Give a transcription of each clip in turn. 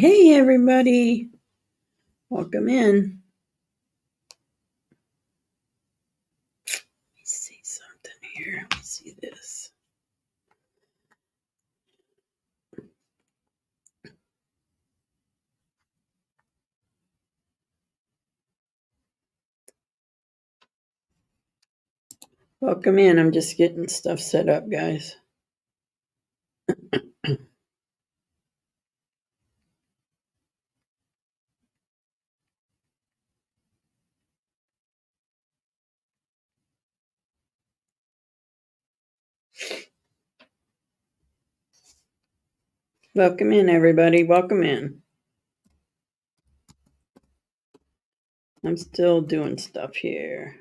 Hey, everybody. Welcome in. Let me see something here. Let me see this. Welcome in. I'm just getting stuff set up, guys. Welcome in, everybody. Welcome in. I'm still doing stuff here.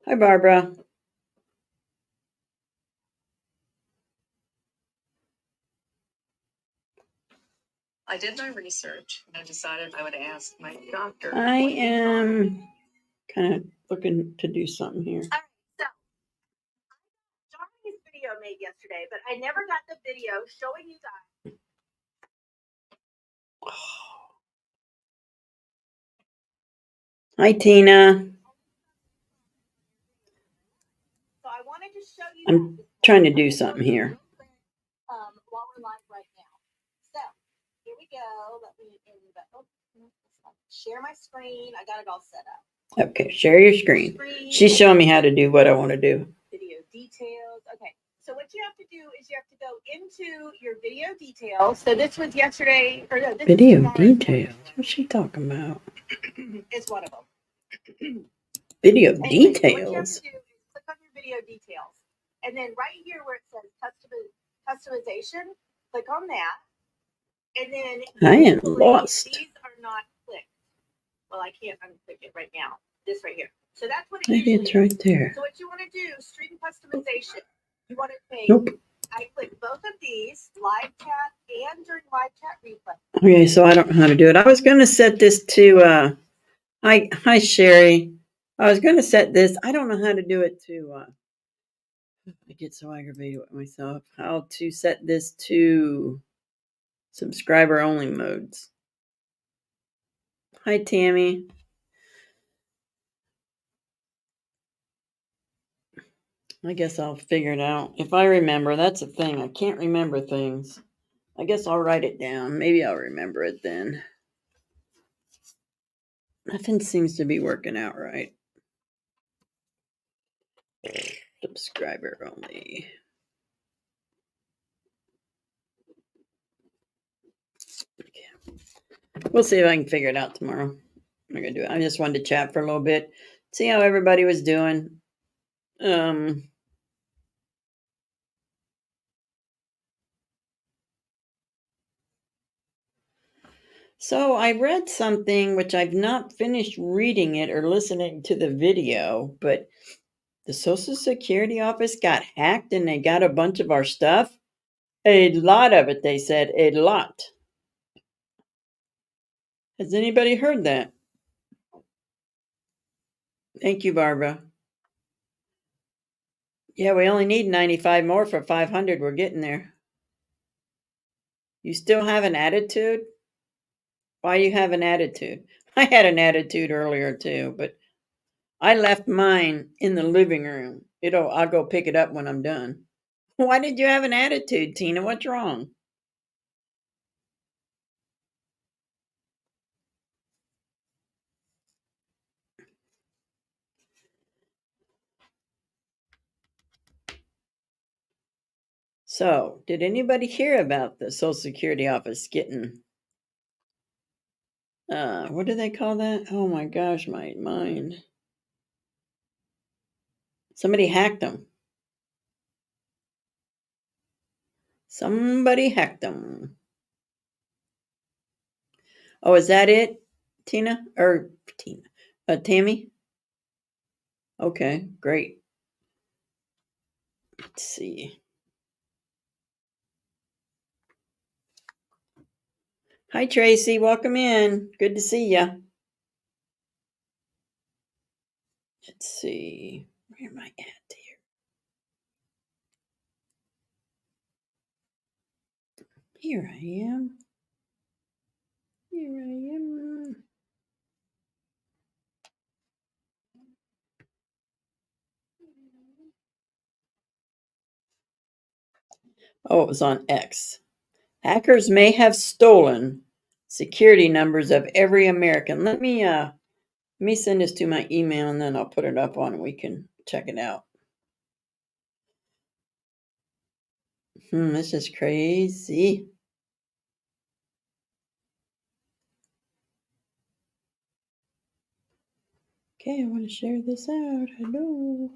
Hi, Barbara. I did my research and I decided I would ask my doctor. I am kind of looking to do something here. All right, so Johnny's video made yesterday, but I never got the video showing you guys. Hi, Tina. So I wanted to show you. I'm trying to do something here. While we're live right now. So here we go. Let me share my screen. I got it all set up. Okay, share your screen. She's showing me how to do what I want to do. Video details. Okay. So what you have to do is you have to go into your video details. So this was yesterday. Or no, this Video details? What's she talking about? It's one of them. Video Anyway, details? What you have to do is click on your video details. And then right here where it says customization, click on that. And then I am lost. These are not clicked. Well, I can't unclick it right now. This right here. So that's what it Maybe usually it's right there. So what you want to do, stream customization. You want to take, Nope. I click both of these, live chat and during live chat replay. Okay, so I don't know how to do it. I was going to set this to, hi, Sherry. I was going to set this. I don't know how to do it to, I get so aggravated with myself. How to set this to subscriber only modes. Hi, Tammy. I guess I'll figure it out. If I remember, that's a thing. I can't remember things. I guess I'll write it down. Maybe I'll remember it then. Nothing seems to be working out right. Subscriber only. Okay. We'll see if I can figure it out tomorrow. I'm not gonna do it. I just wanted to chat for a little bit, see how everybody was doing. So I read something which I've not finished reading it or listening to the video, but the Social Security office got hacked and they got a bunch of our stuff. A lot of it, they said, a lot. Has anybody heard that? Thank you, Barbara. Yeah, we only need 95 more for 500. We're getting there. You still have an attitude? Why you have an attitude? I had an attitude earlier too, but I left mine in the living room. I'll go pick it up when I'm done. Why did you have an attitude, Tina? What's wrong? So, did anybody hear about the Social Security office getting what do they call that? Oh my gosh, my mind. Somebody hacked them. Somebody hacked them. Oh, is that it, Tina? Or Tina? Tammy? Okay, great. Let's see. Hi, Tracy. Welcome in. Good to see ya. Let's see. Where am I at here? Here I am. Here I am. Oh, it was on X. Hackers may have stolen security numbers of every American. Let me send this to my email and then I'll put it up on and we can check it out. This is crazy. Okay, I want to share this out. Hello.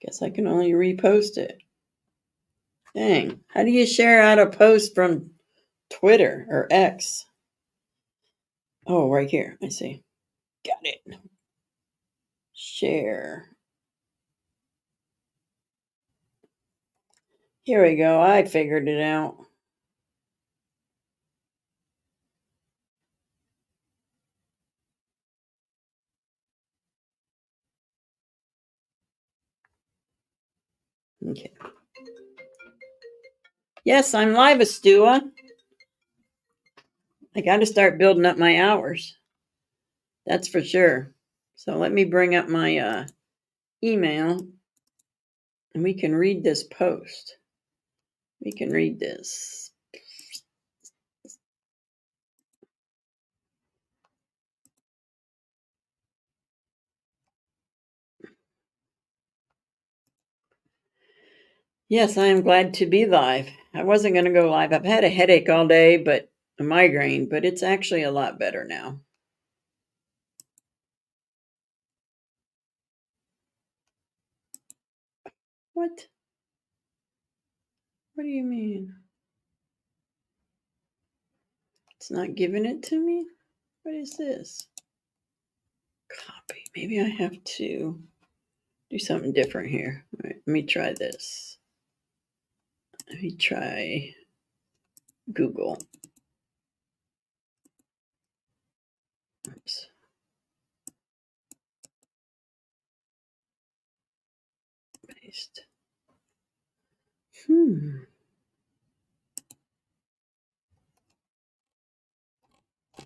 Guess I can only repost it. Dang. How do you share out a post from Twitter or X? Oh, right here. I see. Got it. Share. Here we go. I figured it out. Okay. Yes, I'm live, Astua. I got to start building up my hours. That's for sure. So let me bring up my email and we can read this post. We can read this. Yes, I am glad to be live. I wasn't going to go live. I've had a headache all day, but a migraine, but it's actually a lot better now. What? What do you mean? It's not giving it to me? What is this? Copy. Maybe I have to do something different here. All right, let me try this. Let me try Google. Oops. Paste.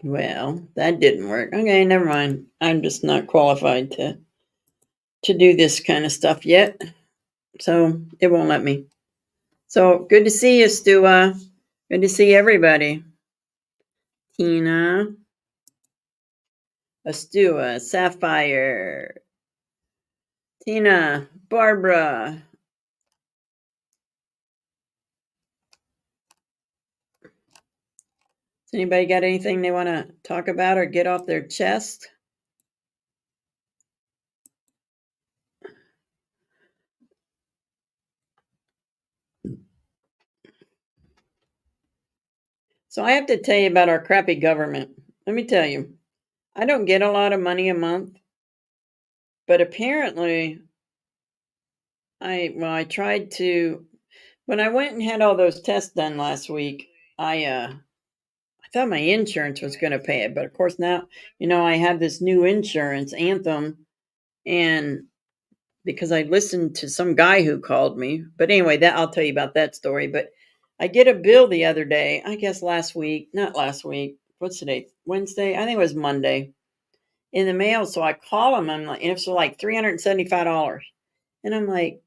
Well, that didn't work. Okay, never mind. I'm just not qualified to do this kind of stuff yet. So it won't let me. So good to see you, Stua. Good to see everybody. Tina, Astua, Sapphire, Tina, Barbara. Has anybody got anything they want to talk about or get off their chest? So I have to tell you about our crappy government. Let me tell you, I don't get a lot of money a month, but apparently I tried to when I went and had all those tests done last week, I thought my insurance was going to pay it, but of course now, I have this new insurance, Anthem, and because I listened to some guy who called me. But anyway, that I'll tell you about that story. But I get a bill the other day, I guess last week, not last week. What's today? Wednesday? I think it was Monday in the mail. So I call him. I'm like, and it's like $375. And I'm like,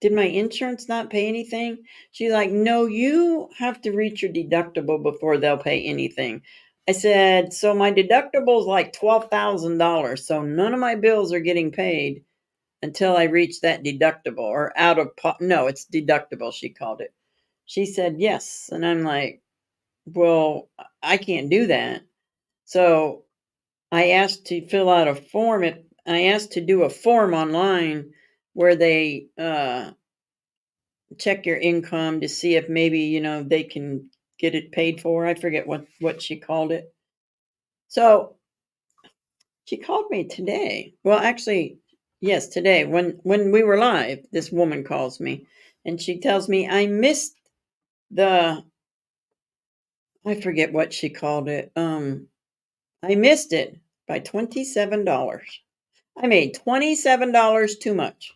did my insurance not pay anything? She's like, no, you have to reach your deductible before they'll pay anything. I said, so my deductible is like $12,000. So none of my bills are getting paid until I reach that deductible or no, it's deductible, she called it. She said, yes. And I'm like, well, I can't do that. So I asked to fill out a form. I asked to do a form online where they check your income to see if maybe, they can get it paid for. I forget what she called it. So she called me today. Well, actually, yes, today when we were live, this woman calls me and she tells me I missed the I forget what she called it. I missed it by $27. I made $27 too much.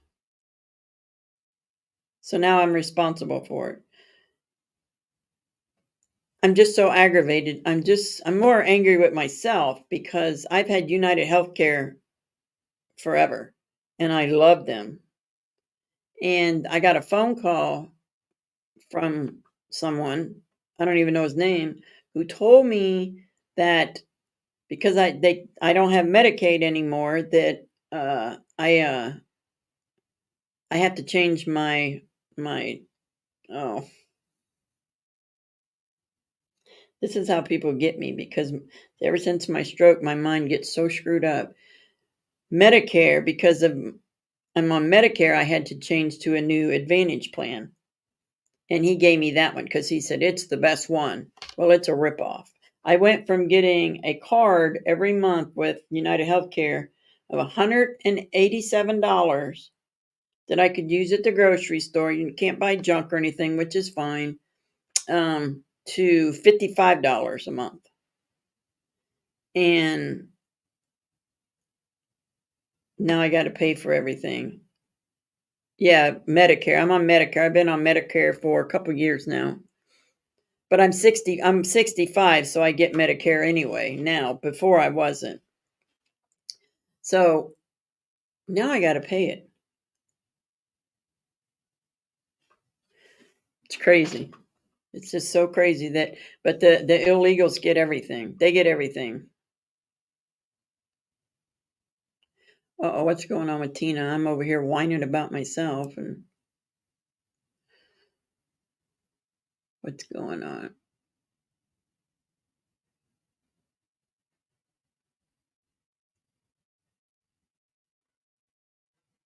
So now I'm responsible for it. I'm just so aggravated. I'm more angry with myself because I've had United Healthcare forever and I love them. And I got a phone call from someone, I don't even know his name, who told me that because I don't have Medicaid anymore, that I have to change my oh, this is how people get me because ever since my stroke, my mind gets so screwed up. Medicare, because of I'm on Medicare, I had to change to a new Advantage plan. And he gave me that one because he said it's the best one. Well, it's a ripoff. I went from getting a card every month with United Healthcare of $187 that I could use at the grocery store. You can't buy junk or anything, which is fine. To $55 a month. And now I got to pay for everything. Yeah, Medicare. I'm on Medicare. I've been on Medicare for a couple years now. But I'm 65, so I get Medicare anyway now. Before I wasn't. So now I got to pay it. It's crazy. It's just so crazy but the illegals get everything. They get everything. Uh-oh, what's going on with Tina? I'm over here whining about myself and what's going on?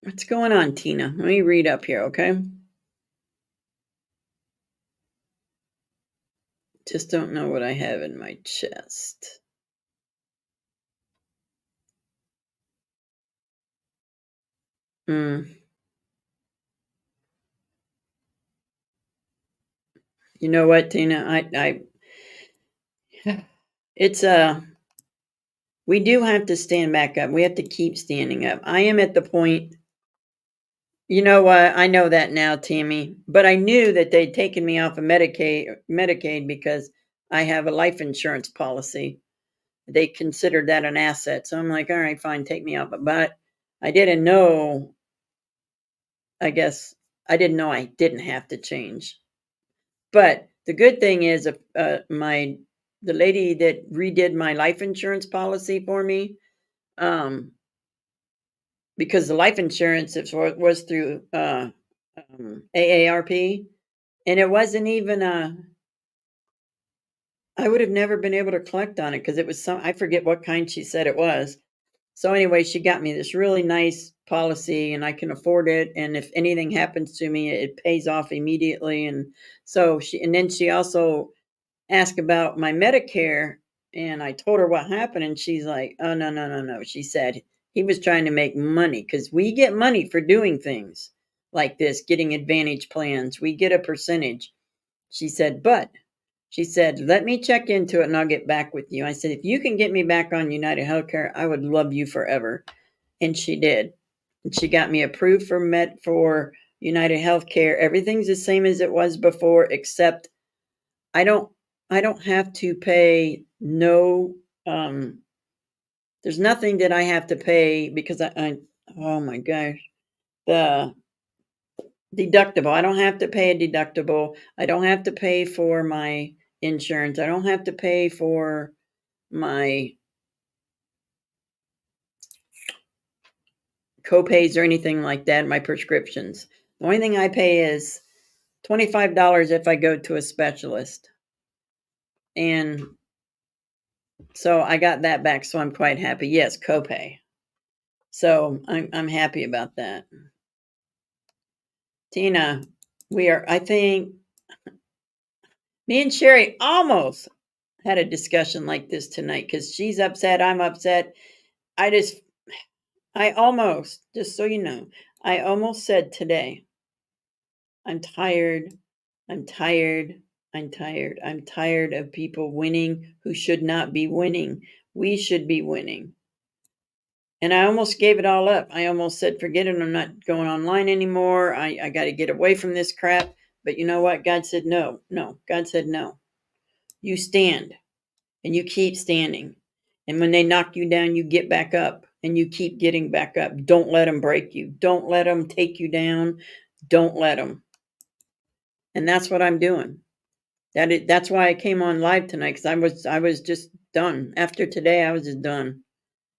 What's going on, Tina? Let me read up here, okay? Just don't know what I have in my chest. You know what, Tina? It's we do have to stand back up. We have to keep standing up. I am at the point. You know what? I know that now, Tammy. But I knew that they'd taken me off of Medicaid because I have a life insurance policy. They considered that an asset. So I'm like, all right, fine, take me off. But I didn't know. I guess I didn't know I didn't have to change. But the good thing is, the lady that redid my life insurance policy for me, um, because the life insurance was through AARP, and it wasn't even I would have never been able to collect on it because it was I forget what kind she said it was. So anyway, she got me this really nice policy and I can afford it. And if anything happens to me, it pays off immediately. And so then she also asked about my Medicare and I told her what happened. And she's like, oh, no, no, no, no. She said he was trying to make money because we get money for doing things like this, getting Advantage plans. We get a percentage. She said, let me check into it and I'll get back with you. I said, if you can get me back on United Healthcare, I would love you forever. And she did. And she got me approved for United Healthcare. Everything's the same as it was before, except I don't have to pay there's nothing that I have to pay because oh my gosh. The deductible. I don't have to pay a deductible. I don't have to pay for my insurance. I don't have to pay for my copays or anything like that, my prescriptions. The only thing I pay is $25 if I go to a specialist. And so I got that back, so I'm quite happy. Yes, copay. So I'm happy about that. Tina, I think me and Sherry almost had a discussion like this tonight because she's upset, I'm upset. I almost, just so you know, I almost said today, I'm tired, I'm tired, I'm tired. I'm tired of people winning who should not be winning. We should be winning. And I almost gave it all up. I almost said, forget it. I'm not going online anymore. I got to get away from this crap. But you know what? God said, no, no. God said, no. You stand and you keep standing. And when they knock you down, you get back up and you keep getting back up. Don't let them break you. Don't let them take you down. Don't let them. And that's what I'm doing. That's why I came on live tonight, because I was just done. After today, I was just done.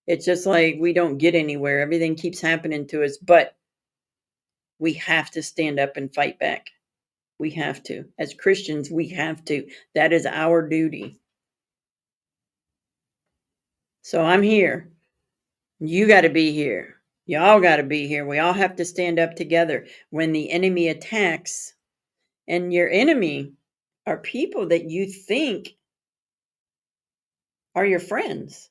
It's just like we don't get anywhere. Everything keeps happening to us, but we have to stand up and fight back. We have to. As Christians, we have to. That is our duty. So I'm here. You got to be here. Y'all got to be here. We all have to stand up together when the enemy attacks. And your enemy are people that you think are your friends.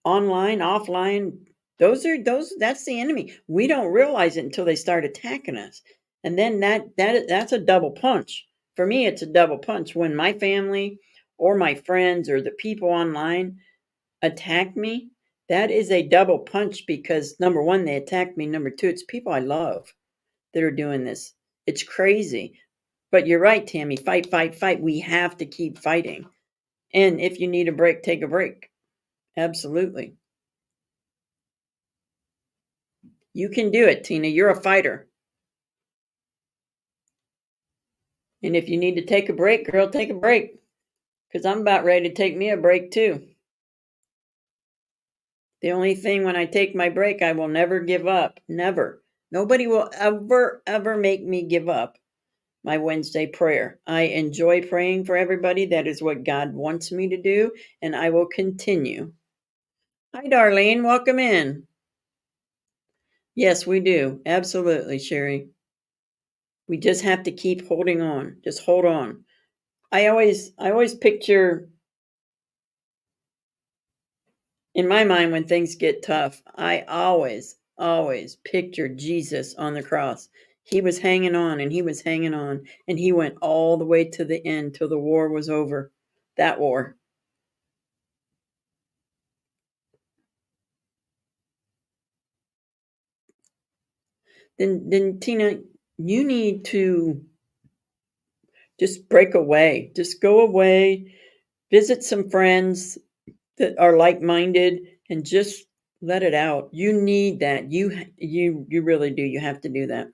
Online, offline, that's the enemy. We don't realize it until they start attacking us. And then that's a double punch. For me, it's a double punch when my family or my friends or the people online attack me. That is a double punch because number one, they attack me. Number two, it's people I love that are doing this. It's crazy. But you're right, Tammy. Fight, fight, fight. We have to keep fighting. And if you need a break, take a break. Absolutely. You can do it, Tina. You're a fighter. And if you need to take a break, girl, take a break. Because I'm about ready to take me a break too. The only thing when I take my break, I will never give up. Never. Nobody will ever, ever make me give up my Wednesday prayer. I enjoy praying for everybody. That is what God wants me to do. And I will continue. Hi, Darlene. Welcome in. Yes, we do. Absolutely, Sherry. We just have to keep holding on. Just hold on. I always picture in my mind when things get tough, I always picture Jesus on the cross. He was hanging on and he was hanging on and he went all the way to the end till the war was over. That war. Then Tina, you need to just break away. Just go away, visit some friends that are like-minded and just let it out. You need that. You really do. You have to do that.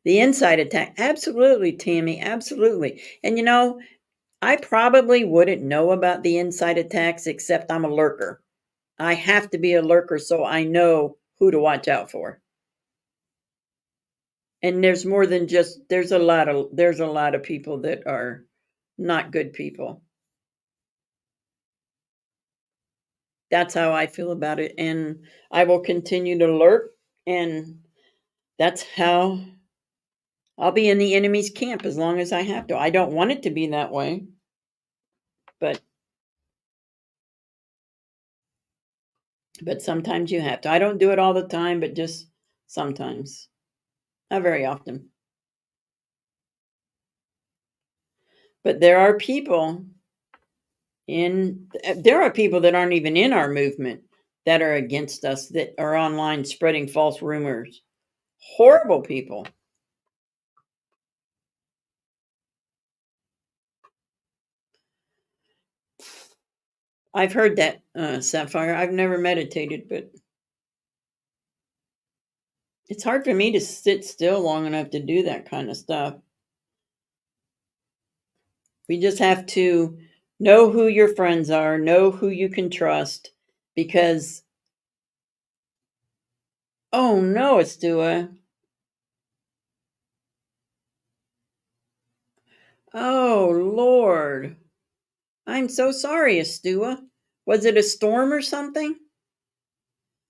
The inside attack. Absolutely, Tammy. Absolutely. And I probably wouldn't know about the inside attacks except I'm a lurker. I have to be a lurker so I know who to watch out for. And there's more than just there's a lot of people that are not good people. That's how I feel about it and I will continue to lurk and that's how I'll be in the enemy's camp as long as I have to. I don't want it to be that way, but sometimes you have to. I don't do it all the time, but just sometimes. Not very often. But there are people that aren't even in our movement that are against us that are online spreading false rumors. Horrible people. I've heard that, Sapphire. I've never meditated, but it's hard for me to sit still long enough to do that kind of stuff. We just have to know who your friends are, know who you can trust, because oh no, Estua. Oh Lord. I'm so sorry, Estua. Was it a storm or something?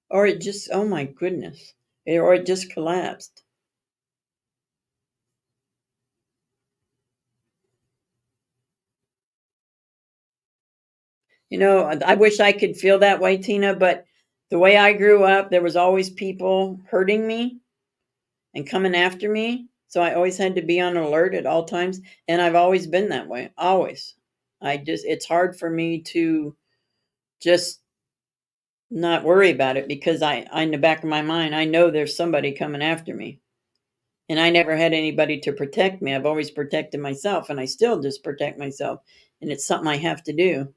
Or it just oh my goodness. Or it just collapsed. I wish I could feel that way, Tina, but the way I grew up, there was always people hurting me and coming after me. So I always had to be on alert at all times. And I've always been that way. Always. It's hard for me to just not worry about it because I in the back of my mind, I know there's somebody coming after me. And I never had anybody to protect me. I've always protected myself and I still just protect myself. And it's something I have to do.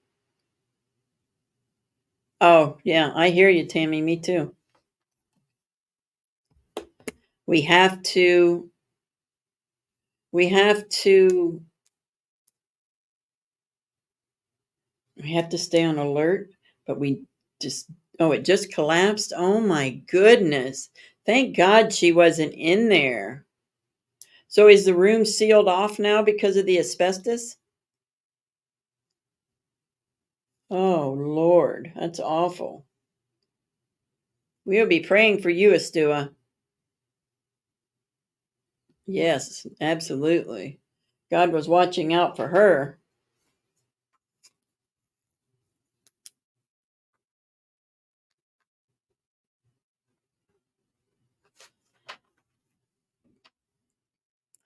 Oh, yeah, I hear you, Tammy. Me too. We have to, we have to, we have to stay on alert, but we just, oh, it just collapsed. Oh my goodness. Thank God she wasn't in there. So is the room sealed off now because of the asbestos? Oh, Lord, that's awful. We'll be praying for you, Astua. Yes, absolutely. God was watching out for her.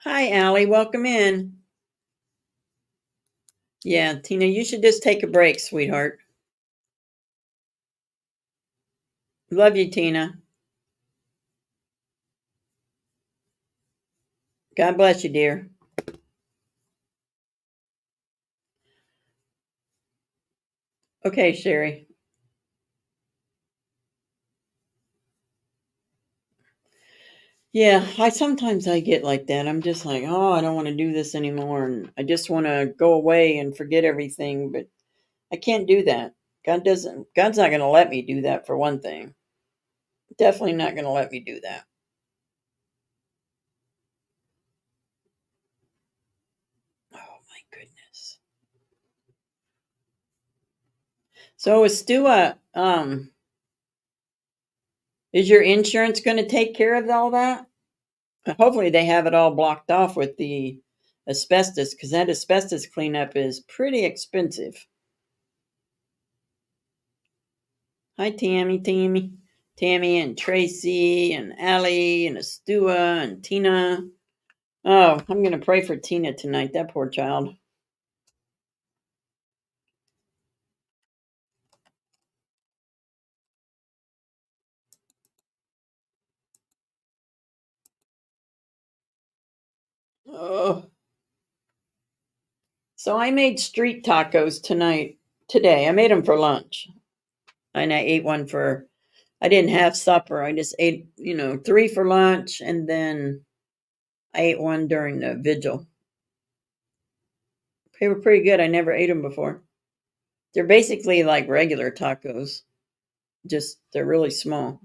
Hi, Allie. Welcome in. Yeah, Tina, you should just take a break, sweetheart. Love you, Tina. God bless you, dear. Okay, Sherry. Yeah, I get like that. I'm just like, oh, I don't want to do this anymore, and I just want to go away and forget everything. But I can't do that. God doesn't. God's not going to let me do that for one thing. Definitely not going to let me do that. Oh my goodness. So, Stua, is your insurance going to take care of all that? Hopefully, they have it all blocked off with the asbestos because that asbestos cleanup is pretty expensive. Hi, Tammy, and Tracy, and Allie, and Astua, and Tina. Oh, I'm going to pray for Tina tonight. That poor child. Oh. So I made street tacos today. I made them for lunch. And I ate one for, I didn't have supper. I just ate, 3 for lunch. And then I ate one during the vigil. They were pretty good. I never ate them before. They're basically like regular tacos, just they're really small.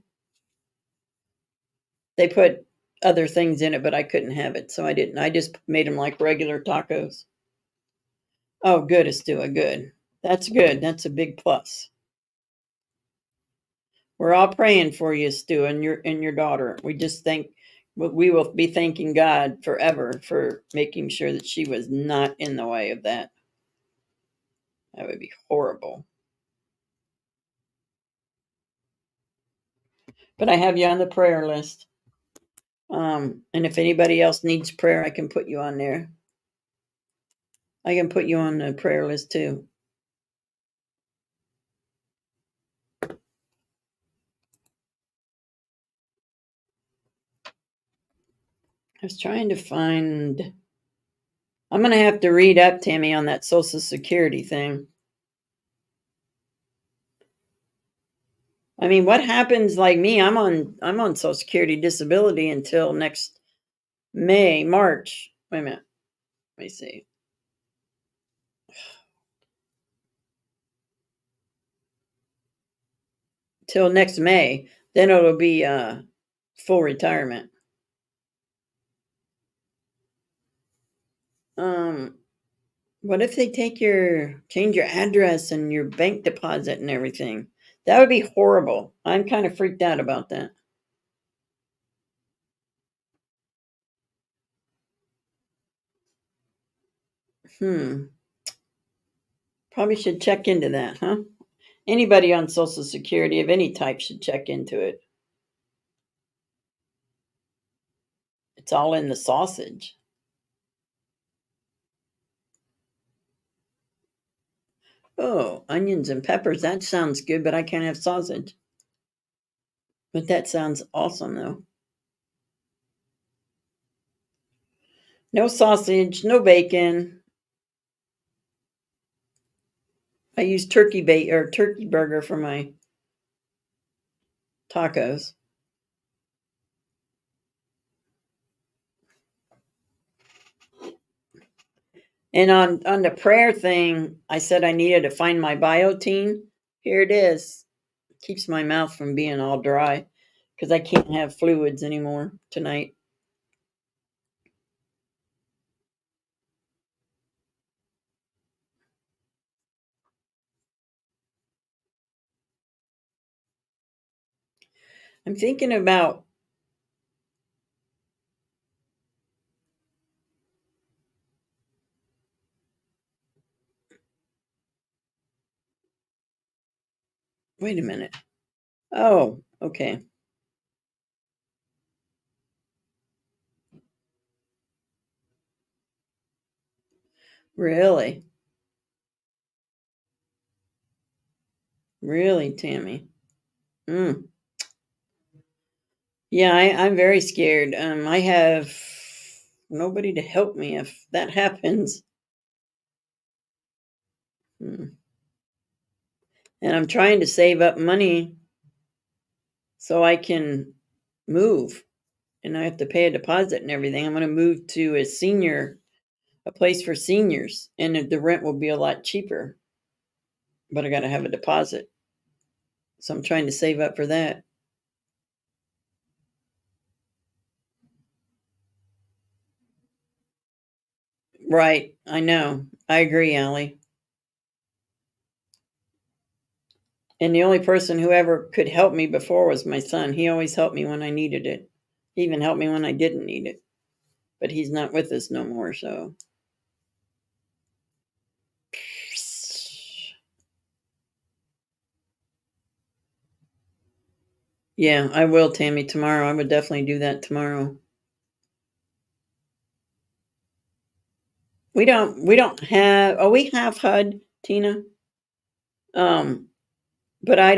They put other things in it, but I couldn't have it, so I didn't. I just made them like regular tacos. Oh, good, Astua, good. That's good. That's a big plus. We're all praying for you, Stu, and your daughter. We just think we will be thanking God forever for making sure that she was not in the way of that. That would be horrible. But I have you on the prayer list. And if anybody else needs prayer, I can put you on there. I can put you on the prayer list too. I was trying to find. I'm gonna have to read up, Tammy, on that Social Security thing. I mean, what happens? Like me, I'm on Social Security disability until next March. Wait a minute. Let me see. Till next May. Then it'll be full retirement. Um, what if they change your address and your bank deposit and everything? That would be horrible. I'm kind of freaked out about that. Hmm. Probably should check into that, huh? Anybody on Social Security of any type should check into it. It's all in the sausage. Oh, onions and peppers. That sounds good, but I can't have sausage. But that sounds awesome, though. No sausage, no bacon. I use turkey bait or turkey burger for my tacos. And on the prayer thing, I said I needed to find my biotin. Here it is. Keeps my mouth from being all dry because I can't have fluids anymore tonight. I'm thinking about wait a minute. Oh, okay. Really? Really, Tammy? Mm. Yeah, I'm very scared. I have nobody to help me if that happens. Mm. And I'm trying to save up money so I can move and I have to pay a deposit and everything. I'm going to move to a place for seniors, and the rent will be a lot cheaper, but I got to have a deposit. So I'm trying to save up for that. Right. I know. I agree, Allie. And the only person who ever could help me before was my son. He always helped me when I needed it. He even helped me when I didn't need it. But he's not with us no more, so yeah, I will, Tammy, tomorrow. I would definitely do that tomorrow. We don't have we have HUD, Tina. Um, but I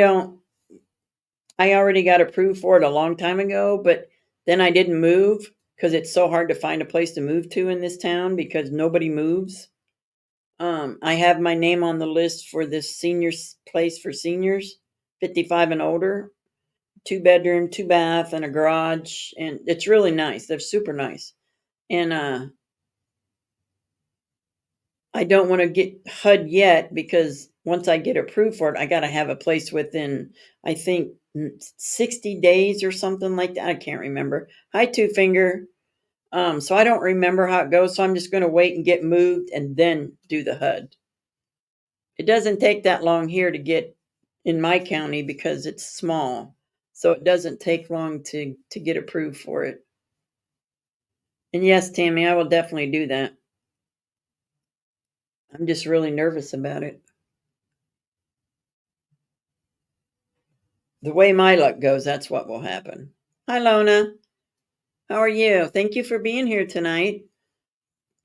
already got approved for it a long time ago, but then I didn't move because it's so hard to find a place to move to in this town because nobody moves. I have my name on the list for this seniors place for seniors, 55 and older, 2 bedroom, 2 bath, and a garage, and it's really nice. They're super nice. And I don't want to get HUD yet because once I get approved for it, I got to have a place within, I think, 60 days or something like that. I can't remember. Hi, Two Finger. So I don't remember how it goes. So I'm just going to wait and get moved and then do the HUD. It doesn't take that long here to get in my county because it's small. So it doesn't take long to get approved for it. And yes, Tammy, I will definitely do that. I'm just really nervous about it. The way my luck goes, that's what will happen. Hi, Lona. How are you? Thank you for being here tonight.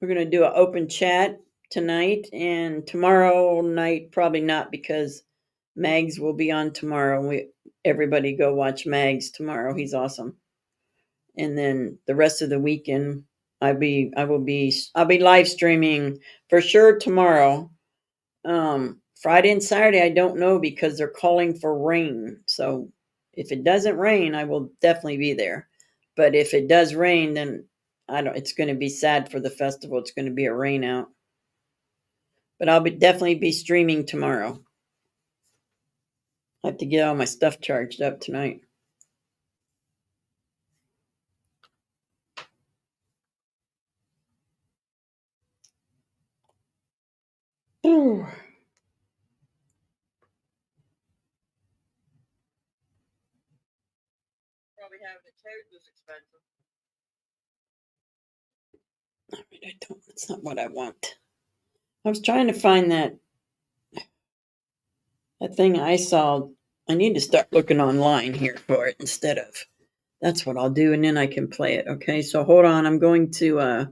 We're going to do an open chat tonight and tomorrow night, probably not because Mags will be on tomorrow. Everybody go watch Mags tomorrow. He's awesome. And then the rest of the weekend, I'll be live streaming for sure tomorrow. Friday and Saturday, I don't know because they're calling for rain. So if it doesn't rain, I will definitely be there. But if it does rain, then I don't. It's going to be sad for the festival. It's going to be a rain out. But definitely be streaming tomorrow. I have to get all my stuff charged up tonight. Ooh. Probably having a toad was expensive. I mean, I don't. That's not what I want. I was trying to find that thing I saw. I need to start looking online here for it instead of. That's what I'll do, and then I can play it. Okay, so hold on. I'm going to.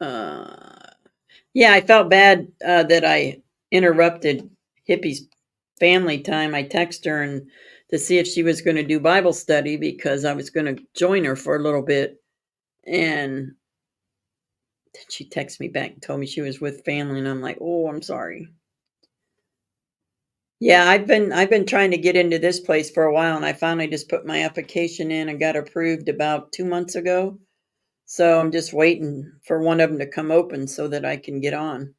Yeah, I felt bad that I interrupted Hippie's family time. I texted her and to see if she was going to do Bible study because I was going to join her for a little bit. And she texted me back and told me she was with family, and I'm like, oh, I'm sorry. Yeah, I've been trying to get into this place for a while, and I finally just put my application in and got approved about 2 months ago. So I'm just waiting for one of them to come open so that I can get on.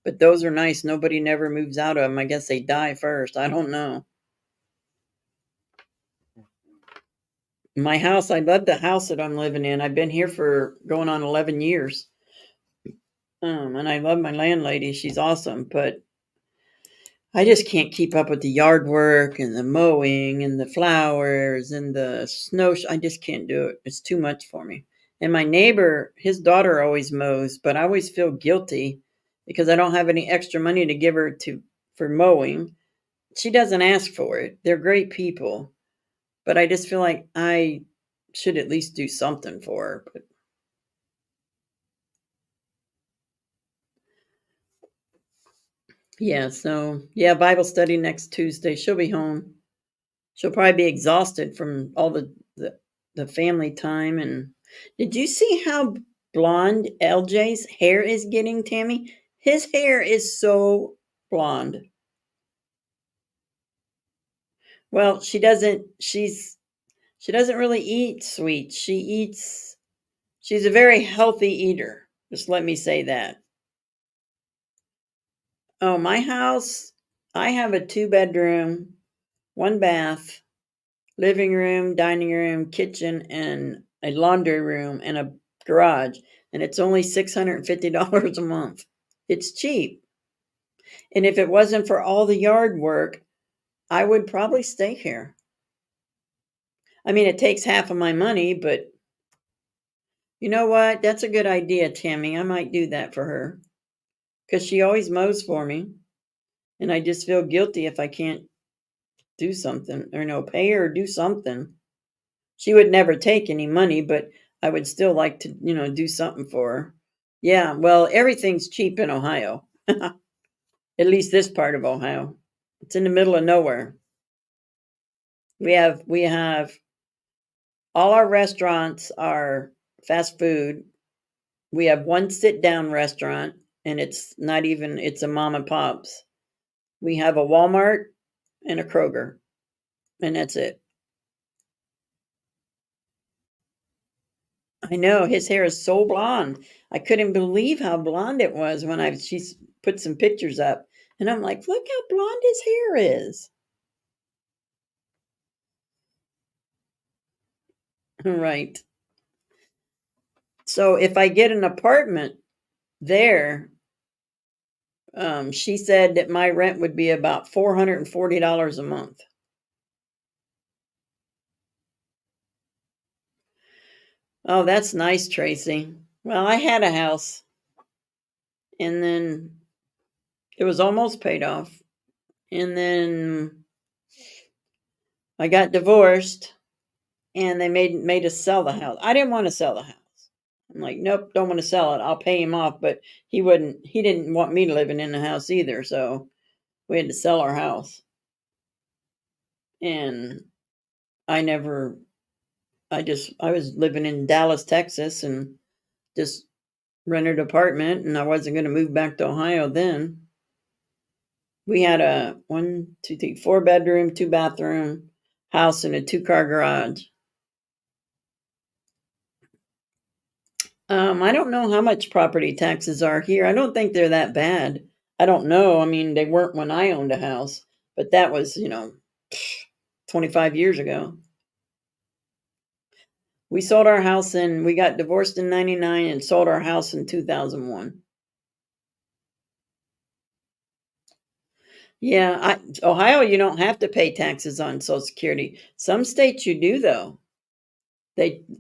But those are nice. Nobody never moves out of them. I guess they die first. I don't know. My house, I love the house that I'm living in. I've been here for going on 11 years. And I love my landlady. She's awesome, but I just can't keep up with the yard work and the mowing and the flowers and the snow. I just can't do it. It's too much for me. And my neighbor, his daughter always mows, but I always feel guilty because I don't have any extra money to give her to for mowing. She doesn't ask for it. They're great people, but I just feel like I should at least do something for her. But yeah, so yeah, Bible study next Tuesday. She'll be home. She'll probably be exhausted from all the family time. And did you see how blonde LJ's hair is getting, Tammy? His hair is so blonde. Well, she doesn't really eat sweets. She's a very healthy eater. Just let me say that. Oh, my house, I have a 2 bedroom, 1 bath, living room, dining room, kitchen, and a laundry room and a garage, and it's only $650 a month. It's cheap. And if it wasn't for all the yard work, I would probably stay here. I mean, it takes half of my money, but you know what? That's a good idea, Tammy. I might do that for her because she always mows for me, and I just feel guilty if I can't do something or no pay her or do something. She would never take any money, but I would still like to, do something for her. Yeah, well, everything's cheap in Ohio. At least this part of Ohio. It's in the middle of nowhere. We have all our restaurants are fast food. We have one sit down restaurant and it's a mom and pop's. We have a Walmart and a Kroger, and that's it. I know his hair is so blonde. I couldn't believe how blonde it was when she's put some pictures up, and I'm like, look how blonde his hair is. Right. So if I get an apartment there, she said that my rent would be about $440 a month. Oh, that's nice, Tracy. Well, I had a house, and then it was almost paid off, and then I got divorced and they made us sell the house. I didn't want to sell the house. I'm like, nope, don't want to sell it. I'll pay him off, but he didn't want me living in the house either, so we had to sell our house. And I never I was living in Dallas, Texas, and just rented an apartment, and I wasn't going to move back to Ohio then. We had a 4 bedroom, 2 bathroom house and a 2-car garage. I don't know how much property taxes are here. I don't think they're that bad. I don't know. I mean, they weren't when I owned a house, but that was, 25 years ago. We got divorced in 99 and sold our house in 2001. Yeah, Ohio, you don't have to pay taxes on Social Security. Some states you do though.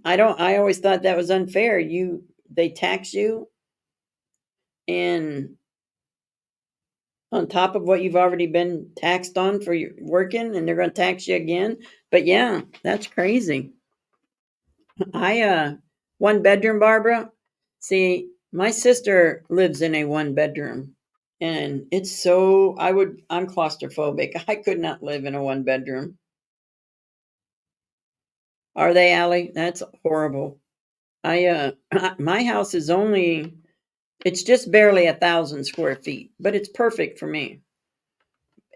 I always thought that was unfair. They tax you and on top of what you've already been taxed on for your working and they're going to tax you again. But yeah, that's crazy. I 1 bedroom, Barbara. See, My sister lives in a one bedroom and I'm claustrophobic. I could not live in a one bedroom. Are they, Allie? That's horrible. My house is it's just barely 1,000 square feet, but it's perfect for me.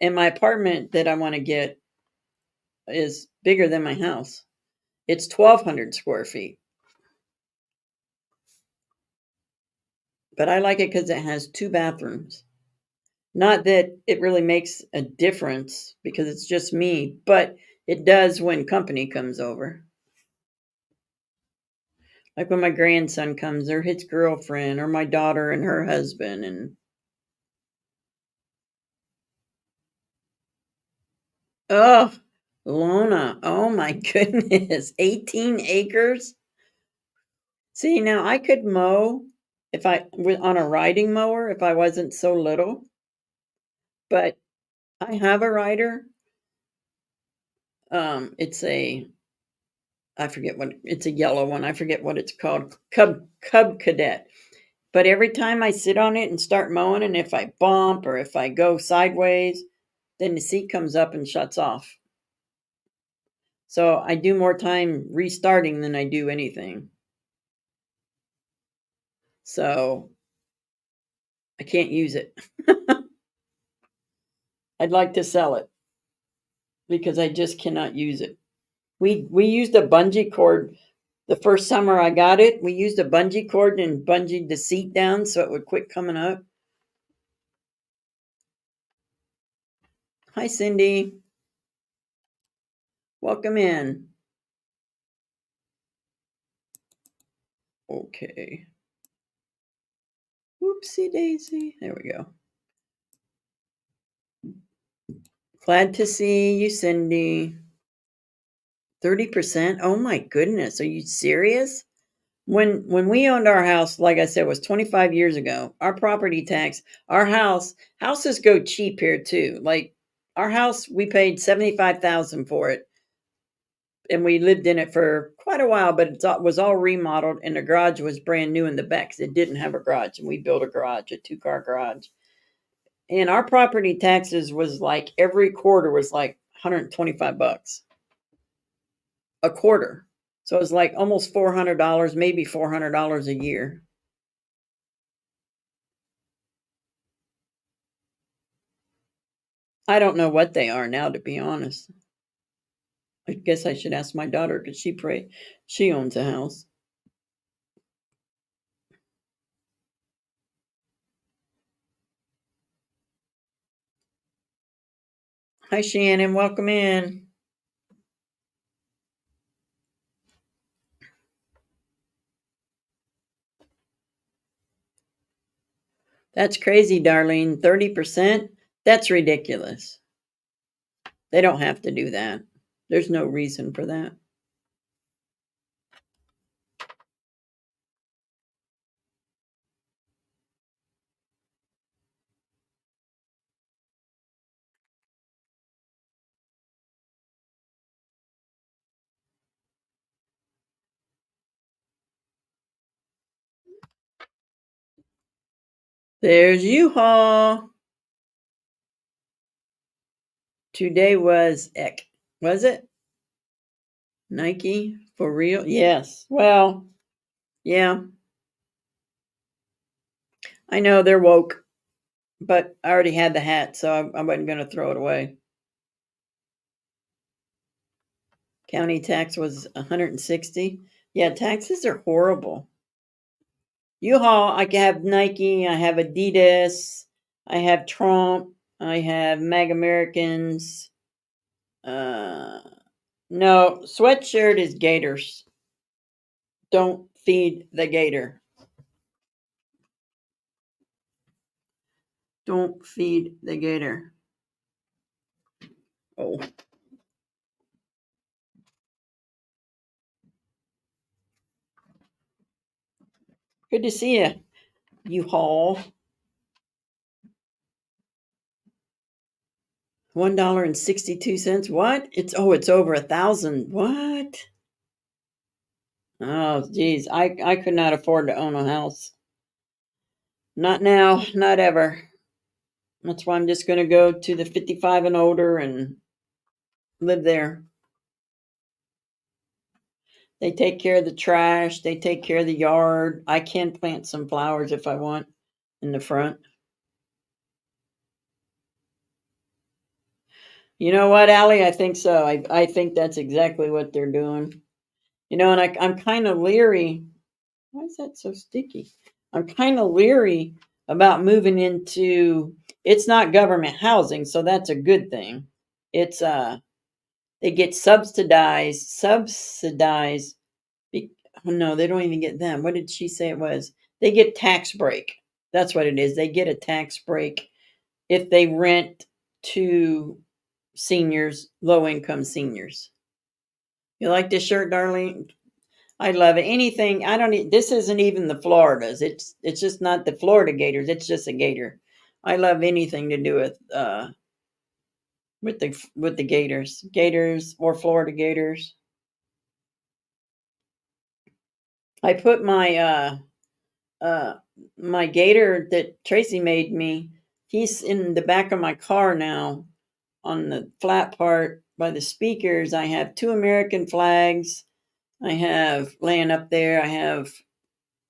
And my apartment that I want to get is bigger than my house. It's 1,200 square feet. But I like it because it has 2 bathrooms. Not that it really makes a difference because it's just me, but it does when company comes over. Like when my grandson comes or his girlfriend or my daughter and her husband and oh, Lona. Oh my goodness. 18 acres? See, now I could mow if on a riding mower if I wasn't so little, but I have a rider. It's a I forget what it's a yellow one. I forget what it's called. Cub Cadet. But every time I sit on it and start mowing, and if I bump or if I go sideways, then the seat comes up and shuts off. So I do more time restarting than I do anything. So I can't use it. I'd like to sell it because I just cannot use it. We used a bungee cord the first summer I got it. We used a bungee cord and bungeed the seat down so it would quit coming up. Hi, Cindy. Welcome in. Okay. Whoopsie daisy. There we go. Glad to see you, Cindy. 30%? Oh my goodness. Are you serious? When we owned our house, like I said, was 25 years ago, our property tax, houses go cheap here too. Like our house, we paid 75,000 for it. And we lived in it for quite a while, but it was all remodeled and the garage was brand new in the back 'cause it didn't have a garage. And we built a garage, a 2-car garage. And our property taxes was like every quarter was like $125 a quarter. So it was like almost $400, maybe $400 a year. I don't know what they are now, to be honest. I guess I should ask my daughter because she owns a house. Hi, Shannon. Welcome in. That's crazy, Darlene. 30%? That's ridiculous. They don't have to do that. There's no reason for that. There's U-Haul. Today was Eck. Was it? Nike? For real? Yes. Well, yeah. I know they're woke, but I already had the hat, so I wasn't going to throw it away. County tax was 160. Yeah, taxes are horrible. U-Haul, I have Nike, I have Adidas, I have Trump, I have Mag Americans. Uh, no, sweatshirt is Gators. Don't feed the gator. Don't feed the gator. Oh. Good to see you, U-Haul. $1.62. What? It's over 1,000. What? Oh, geez. I could not afford to own a house. Not now, not ever. That's why I'm just going to go to the 55 and older and live there. They take care of the trash, they take care of the yard. I can plant some flowers if I want in the front. You know what, Allie? I think so. I think that's exactly what they're doing. You know, and I'm kind of leery. Why is that so sticky? I'm kind of leery about moving into. It's not government housing, so that's a good thing. It's they get subsidized. Oh, no, they don't even get them. What did she say it was? They get tax break. That's what it is. They get a tax break if they rent to seniors, low income seniors. You like this shirt, darling? I love it. Anything I don't. This isn't even the Floridas. It's just not the Florida Gators. It's just a Gator. I love anything to do with the Gators or Florida Gators. I put uh my Gator that Tracy made me. He's in the back of my car now on the flat part by the speakers. I have two American flags. I have laying up there. I have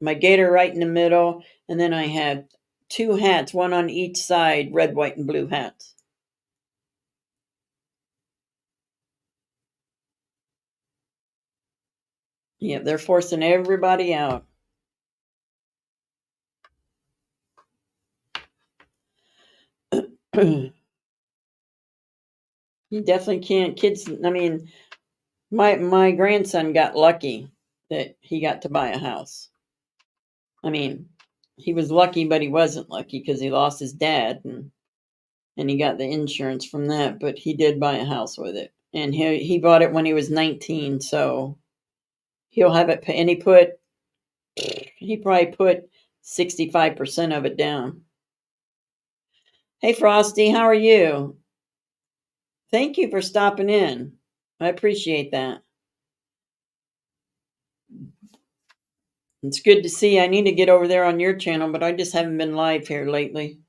my Gator right in the middle, and then I have two hats, one on each side, red, white, and blue hats. Yeah, they're forcing everybody out. You definitely can't. Kids, I mean, my grandson got lucky that he got to buy a house. I mean, he was lucky, but he wasn't lucky because he lost his dad and he got the insurance from that. But he did buy a house with it, and he bought it when he was 19, so he'll have it. And he probably put 65% of it down. Hey, Frosty, how are you? Thank you for stopping in. I appreciate that. It's good to see. I need to get over there on your channel, but I just haven't been live here lately.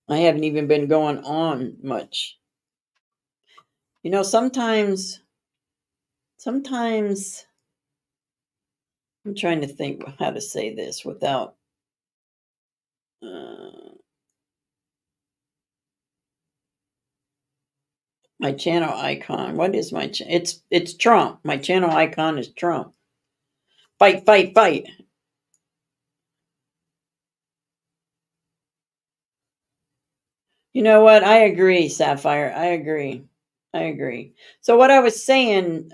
I haven't even been going on much. You know, sometimes I'm trying to think how to say this without my channel icon. What is my it's Trump. My channel icon is Trump. Fight, fight, fight. You know what? I agree, Sapphire. I agree. I agree. So what I was saying,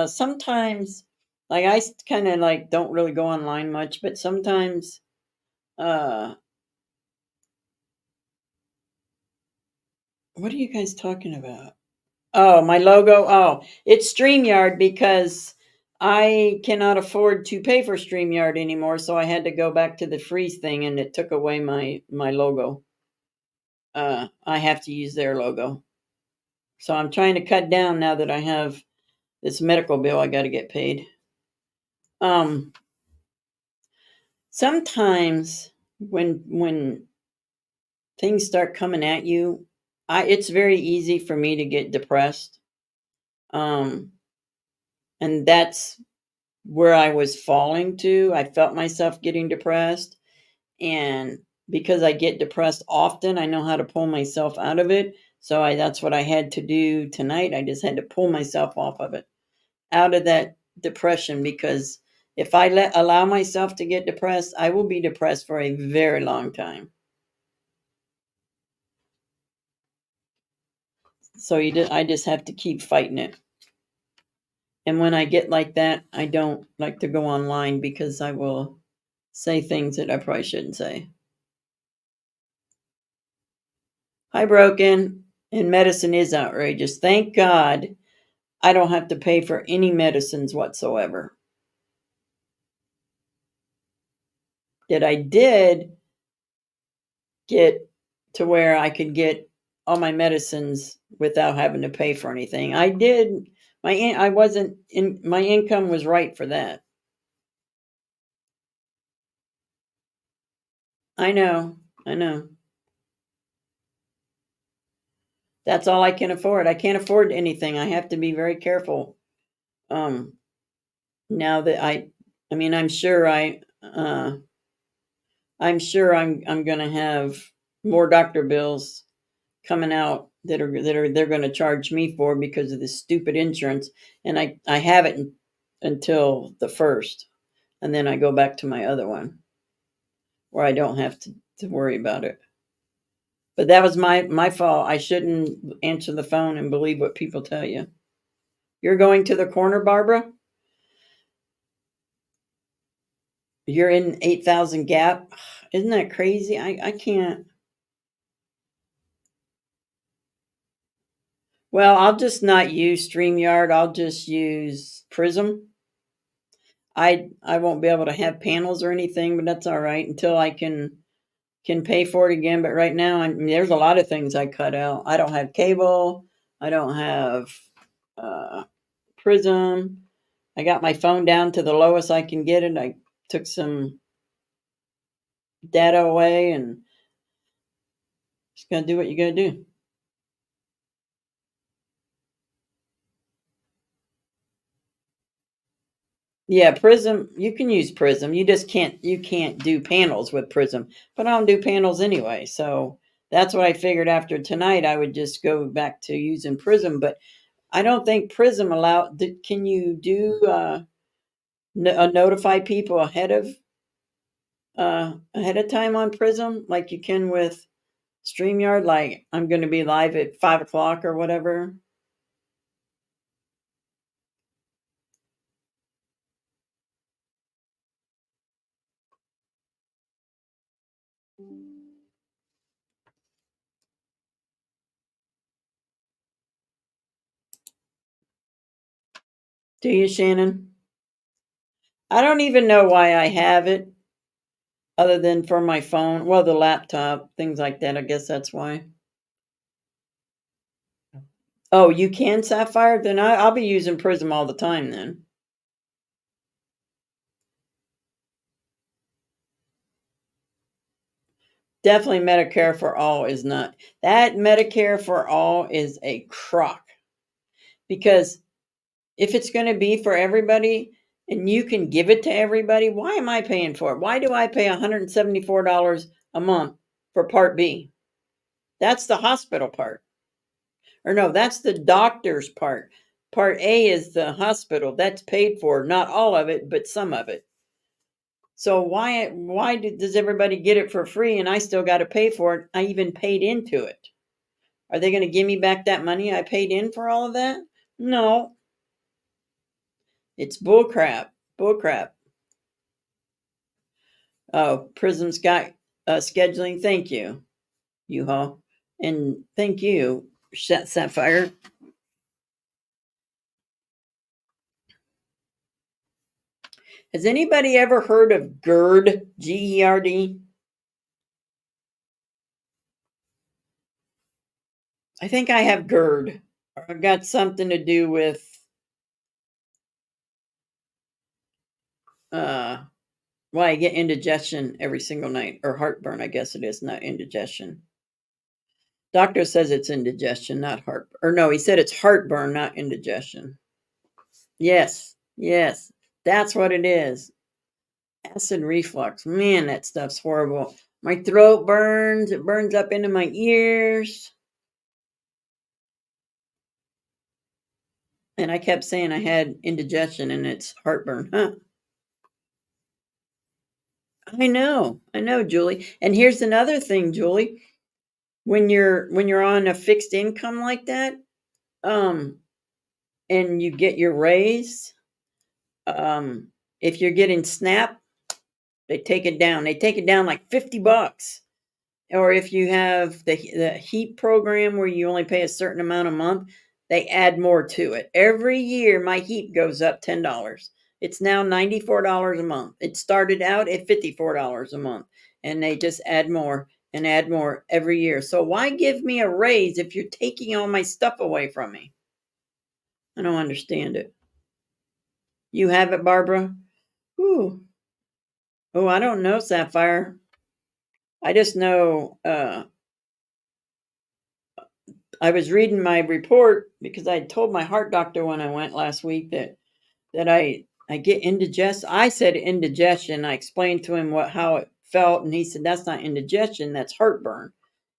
sometimes, like I kind of like don't really go online much, but sometimes, uh, what are you guys talking about? Oh, my logo. Oh, it's StreamYard because I cannot afford to pay for StreamYard anymore, so I had to go back to the free thing, and it took away my logo. I have to use their logo. So I'm trying to cut down now that I have this medical bill I got to get paid. Um, sometimes when things start coming at you, it's very easy for me to get depressed. Um, and that's where I was falling to. I felt myself getting depressed, and because I get depressed often, I know how to pull myself out of it. So that's what I had to do tonight. I just had to pull myself off of it, out of that depression, because if I allow myself to get depressed, I will be depressed for a very long time. So I just have to keep fighting it. And when I get like that, I don't like to go online because I will say things that I probably shouldn't say. Hi, Broken. And medicine is outrageous. Thank God I don't have to pay for any medicines whatsoever. That I did get to where I could get all my medicines without having to pay for anything. I did. I wasn't in. My income was right for that. I know. I know. That's all I can afford. I can't afford anything. I have to be very careful. Um, now that I mean, I'm sure I'm going to have more doctor bills coming out they're going to charge me for because of this stupid insurance, and I have it until the first, and then I go back to my other one where I don't have to worry about it. But that was my fault. I shouldn't answer the phone and believe what people tell you. You're going to the corner, Barbara? You're in 8,000 gap? Isn't that crazy? I can't. Well, I'll just not use StreamYard. I'll just use Prism. I won't be able to have panels or anything, but that's all right until I can pay for it again. But right now, there's a lot of things I cut out. I don't have cable. I don't have uh, Prism. I got my phone down to the lowest I can get it. I took some data away, and just gotta do what you gotta do. Yeah, Prism. You can use Prism. You can't do panels with Prism. But I don't do panels anyway, so that's what I figured after tonight. I would just go back to using Prism. But I don't think Prism can you do notify people ahead of time on Prism like you can with StreamYard? Like I'm going to be live at 5 o'clock or whatever. Do you, Shannon? I don't even know why I have it other than for my phone. Well, the laptop, things like that. I guess that's why. Oh, you can Sapphire? Then I'll be using Prism all the time then. Definitely Medicare for all is not. That Medicare for all is a crock because if it's going to be for everybody and you can give it to everybody, why am I paying for it? Why do I pay $174 a month for Part B? That's the hospital part. Or no, that's the doctor's part. Part A is the hospital. That's paid for, not all of it, but some of it. So does everybody get it for free and I still got to pay for it? I even paid into it. Are they going to give me back that money I paid in for all of that? No, it's bull crap. Bull crap. Oh, Prism's got scheduling. Thank you, U-Haul. And thank you, Sapphire. Has anybody ever heard of GERD? GERD? I think I have GERD. I've got something to do with uh well, I get indigestion every single night, or heartburn, I guess it is, not indigestion. Doctor says it's indigestion, not heart. Or no, he said it's heartburn, not indigestion. Yes, yes, that's what it is. Acid reflux. Man, that stuff's horrible. My throat burns. It burns up into my ears. And I kept saying I had indigestion and it's heartburn. Huh? I know, Julie. And here's another thing, Julie. When you're on a fixed income like that, um, and you get your raise, um, if you're getting SNAP, they take it down. They take it down like $50. Or if you have the HEAP program where you only pay a certain amount a month, they add more to it. Every year my HEAP goes up $10. It's now $94 a month. It started out at $54 a month, and they just add more and add more every year. So why give me a raise if you're taking all my stuff away from me? I don't understand it. You have it, Barbara? Ooh. Oh, I don't know, Sapphire. I just know, I was reading my report because I told my heart doctor when I went last week that I get indigestion. I said indigestion. I explained to him how it felt, and he said that's not indigestion, that's heartburn.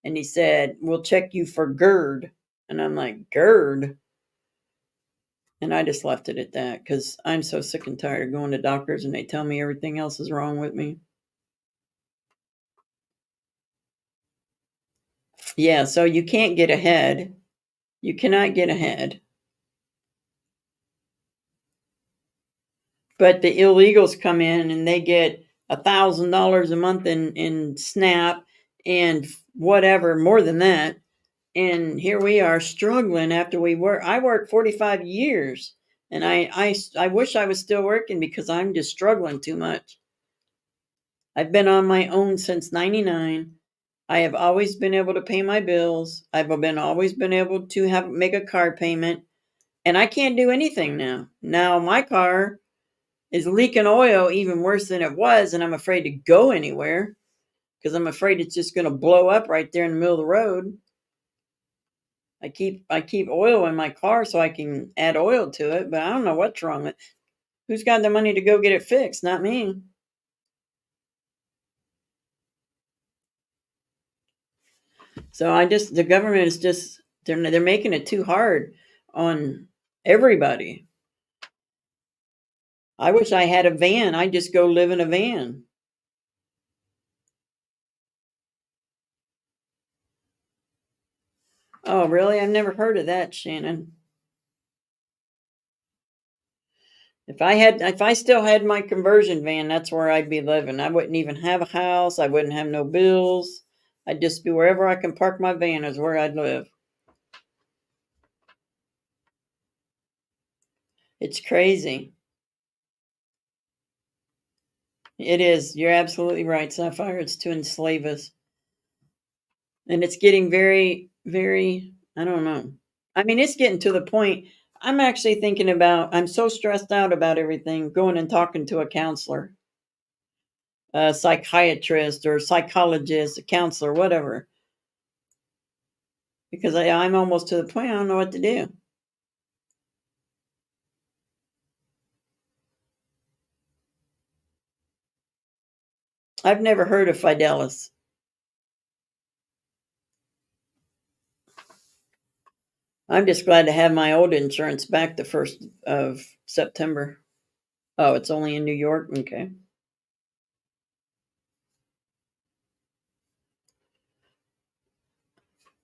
And he said we'll check you for GERD, and I'm like GERD, and I just left it at that because I'm so sick and tired of going to doctors and they tell me everything else is wrong with me. Yeah, so you can't get ahead. You cannot get ahead. But the illegals come in and they get $1,000 a month in SNAP and whatever more than that. And here we are struggling after we work. I worked 45 years, and I wish I was still working because I'm just struggling too much. I've been on my own since 99. I have always been able to pay my bills. I've been always been able to make a car payment, and I can't do anything now. Now my car is leaking oil even worse than it was, and I'm afraid to go anywhere because I'm afraid it's just going to blow up right there in the middle of the road. I keep oil in my car so I can add oil to it, but I don't know what's wrong with. Who's got the money to go get it fixed? Not me. So the government is just they're making it too hard on everybody. I wish I had a van. I'd just go live in a van. Oh, really? I've never heard of that, Shannon. If I still had my conversion van, that's where I'd be living. I wouldn't even have a house. I wouldn't have no bills. I'd just be wherever I can park my van is where I'd live. It's crazy. It is. You're absolutely right, Sapphire. It's to enslave us. And it's getting very, very, I don't know. I mean, it's getting to the point. I'm actually thinking about, I'm so stressed out about everything, going and talking to a counselor, a psychiatrist or psychologist, a counselor, whatever. Because I'm almost to the point I don't know what to do. I've never heard of Fidelis. I'm just glad to have my old insurance back the 1st of September. Oh, it's only in New York? Okay.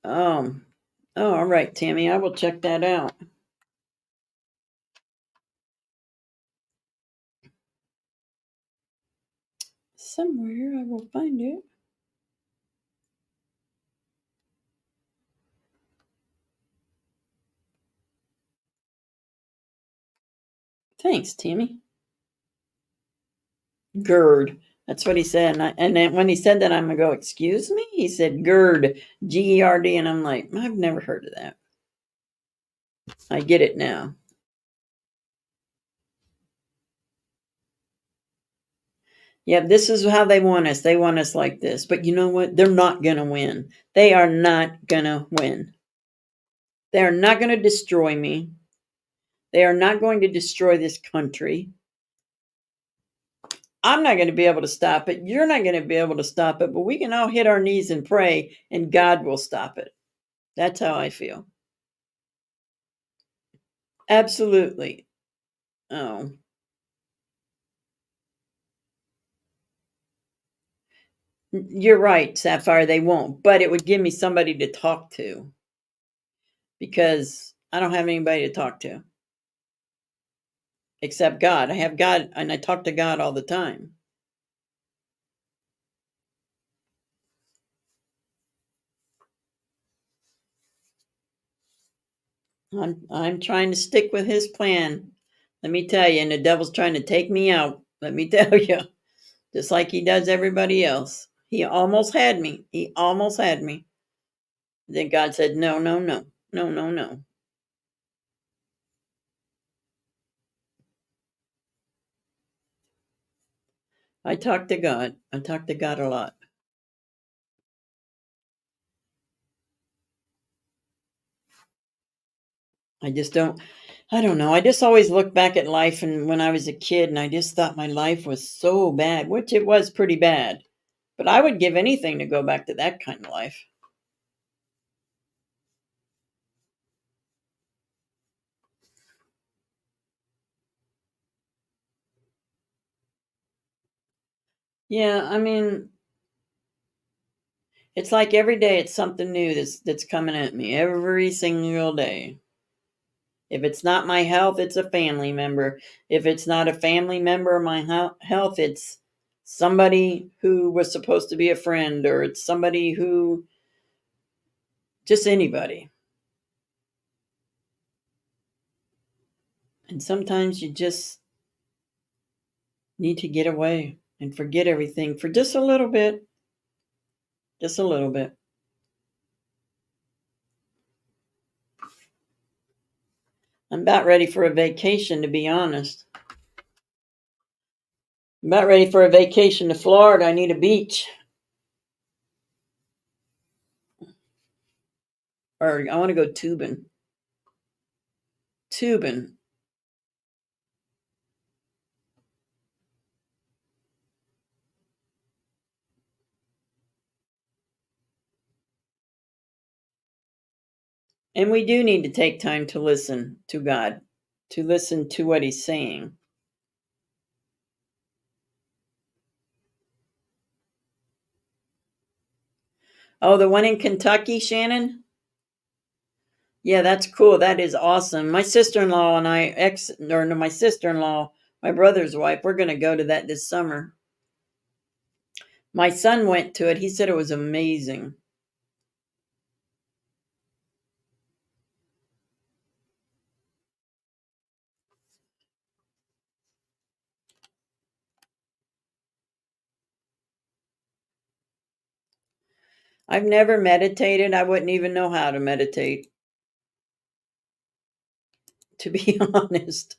Um, oh, all right, Tammy. I will check that out. Somewhere I will find it. Thanks, Tammy. GERD. That's what he said. And then when he said that, I'm going to go, excuse me? He said GERD, GERD. And I'm like, I've never heard of that. I get it now. Yeah, this is how they want us. They want us like this. But you know what? They're not going to win. They are not going to win. They are not going to destroy me. They are not going to destroy this country. I'm not going to be able to stop it. You're not going to be able to stop it. But we can all hit our knees and pray, and God will stop it. That's how I feel. Absolutely. Oh, you're right, Sapphire. They won't. But it would give me somebody to talk to because I don't have anybody to talk to except God. I have God, and I talk to God all the time. I'm trying to stick with his plan. Let me tell you, and the devil's trying to take me out. Let me tell you, just like he does everybody else. He almost had me. He almost had me. Then God said, "No, no, no, no, no, no." I talk to God. I talk to God a lot. I just don't I don't know. I just always look back at life and when I was a kid and I just thought my life was so bad, which it was pretty bad. But I would give anything to go back to that kind of life. Yeah, I mean, it's like every day it's something new that's coming at me every single day. If it's not my health, it's a family member. If it's not a family member of my health, it's somebody who was supposed to be a friend or it's somebody who just anybody. And sometimes you just need to get away and forget everything for just a little bit, just a little bit. I'm about ready for a vacation, to be honest. I'm about ready for a vacation to Florida. I need a beach. Or I want to go tubing. Tubing. And we do need to take time to listen to God, to listen to what He's saying. Oh, the one in Kentucky, Shannon? Yeah, that's cool. That is awesome. My sister-in-law and I, or no, my sister-in-law, my brother's wife, we're going to go to that this summer. My son went to it. He said it was amazing. I've never meditated. I wouldn't even know how to meditate, to be honest.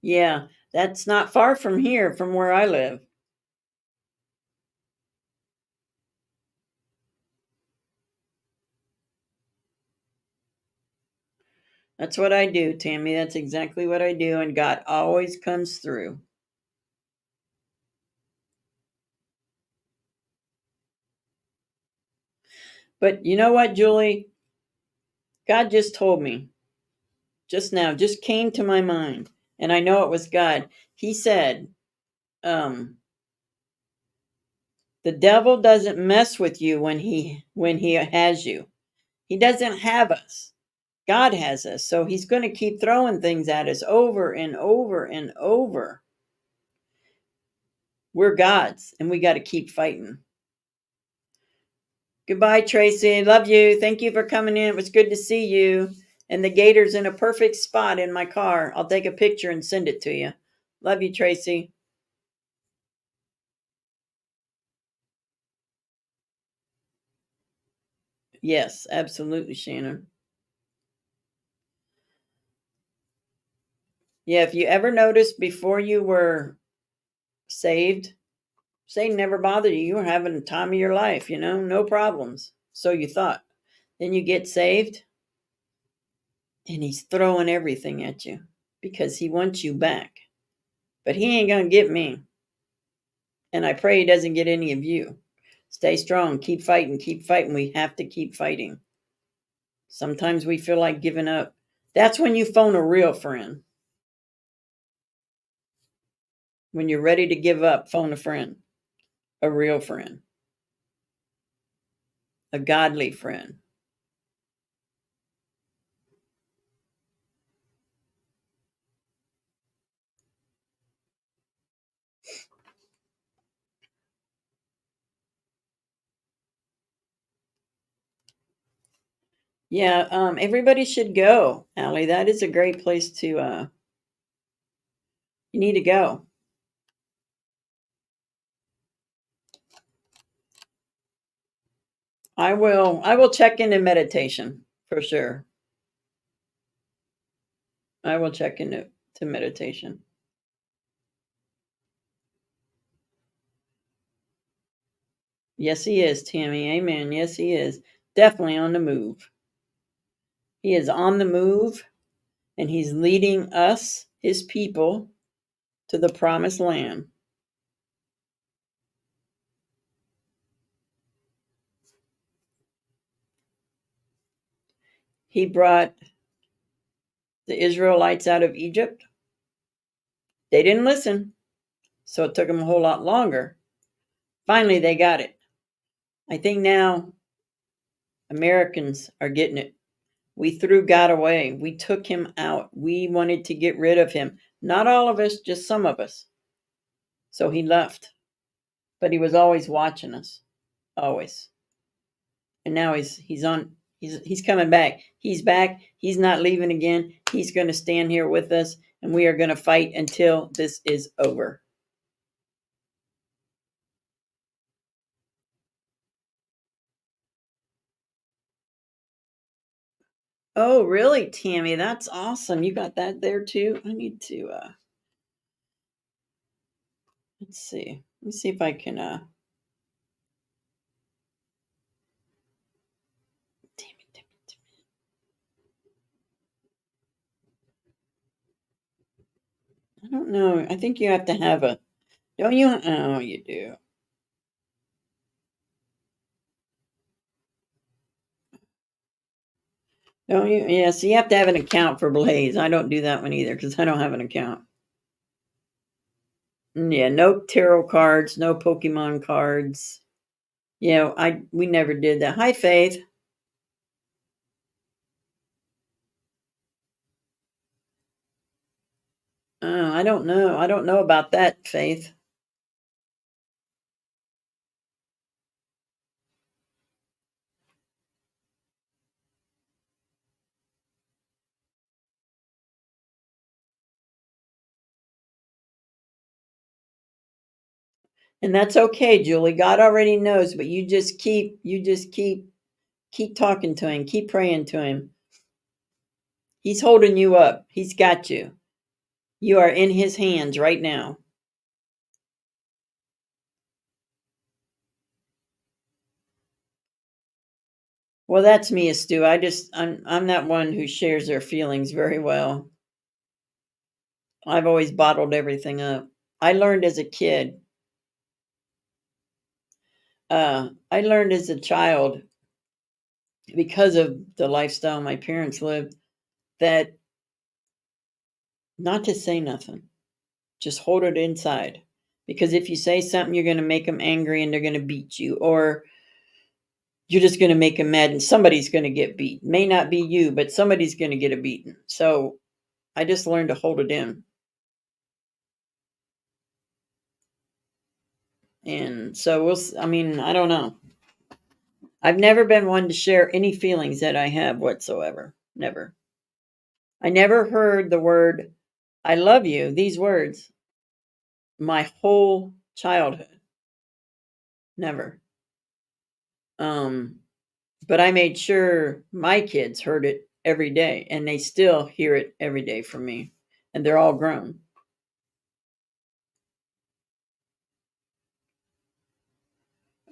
Yeah, that's not far from here, from where I live. That's what I do, Tammy. That's exactly what I do, and God always comes through. But you know what, Julie? God just told me just now, just came to my mind, and I know it was God. He said, um, the devil doesn't mess with you when he has you. He doesn't have us. God has us. So he's going to keep throwing things at us over and over and over. We're God's and we got to keep fighting. Goodbye, Tracy. Love you. Thank you for coming in. It was good to see you. And the gator's in a perfect spot in my car. I'll take a picture and send it to you. Love you, Tracy. Yes, absolutely, Shannon. Yeah, if you ever noticed before you were saved, Satan never bothered you. You were having the time of your life, no problems. So you thought. Then you get saved, and he's throwing everything at you because he wants you back. But he ain't going to get me. And I pray he doesn't get any of you. Stay strong. Keep fighting. Keep fighting. We have to keep fighting. Sometimes we feel like giving up. That's when you phone a real friend. When you're ready to give up, phone a friend, a real friend, a godly friend. Yeah, everybody should go, Allie. That is a great place to, you need to go. I will check into meditation for sure. I will check into meditation. Yes, he is, Tammy. Amen. Yes, he is. Definitely on the move. He is on the move, and he's leading us, his people, to the promised land. He brought the Israelites out of Egypt. They didn't listen, so it took them a whole lot longer. Finally, they got it. I think now Americans are getting it. We threw God away. We took him out. We wanted to get rid of him. Not all of us, just some of us. So he left. But he was always watching us. Always. And now he's coming back. He's back. He's not leaving again. He's going to stand here with us, and we are going to fight until this is over. Oh, really, Tammy? That's awesome. You got that there too? I need to let's see. Let me see if I can damn it. I don't know. I think you have to have a don't you? Oh, you do. Don't you? Yeah, so you have to have an account for Blaze. I don't do that one either because I don't have an account. Yeah, no tarot cards, no Pokemon cards. Yeah, we never did that. Hi, Faith. I don't know. I don't know about that, Faith. And that's okay, Julie. God already knows, but keep talking to him, keep praying to him. He's holding you up. He's got you. You are in his hands right now. Well, that's me, Stu. I'm that one who shares their feelings very well. I've always bottled everything up. I learned as a kid. I learned as a child because of the lifestyle my parents lived that not to say nothing. Just hold it inside. Because if you say something, you're going to make them angry and they're going to beat you. Or you're just going to make them mad and somebody's going to get beat. May not be you, but somebody's going to get a beating. So I just learned to hold it in. And so I don't know. I've never been one to share any feelings that I have whatsoever. Never. I never heard the word, I love you, these words, my whole childhood. Never. But I made sure my kids heard it every day, and they still hear it every day from me. And they're all grown.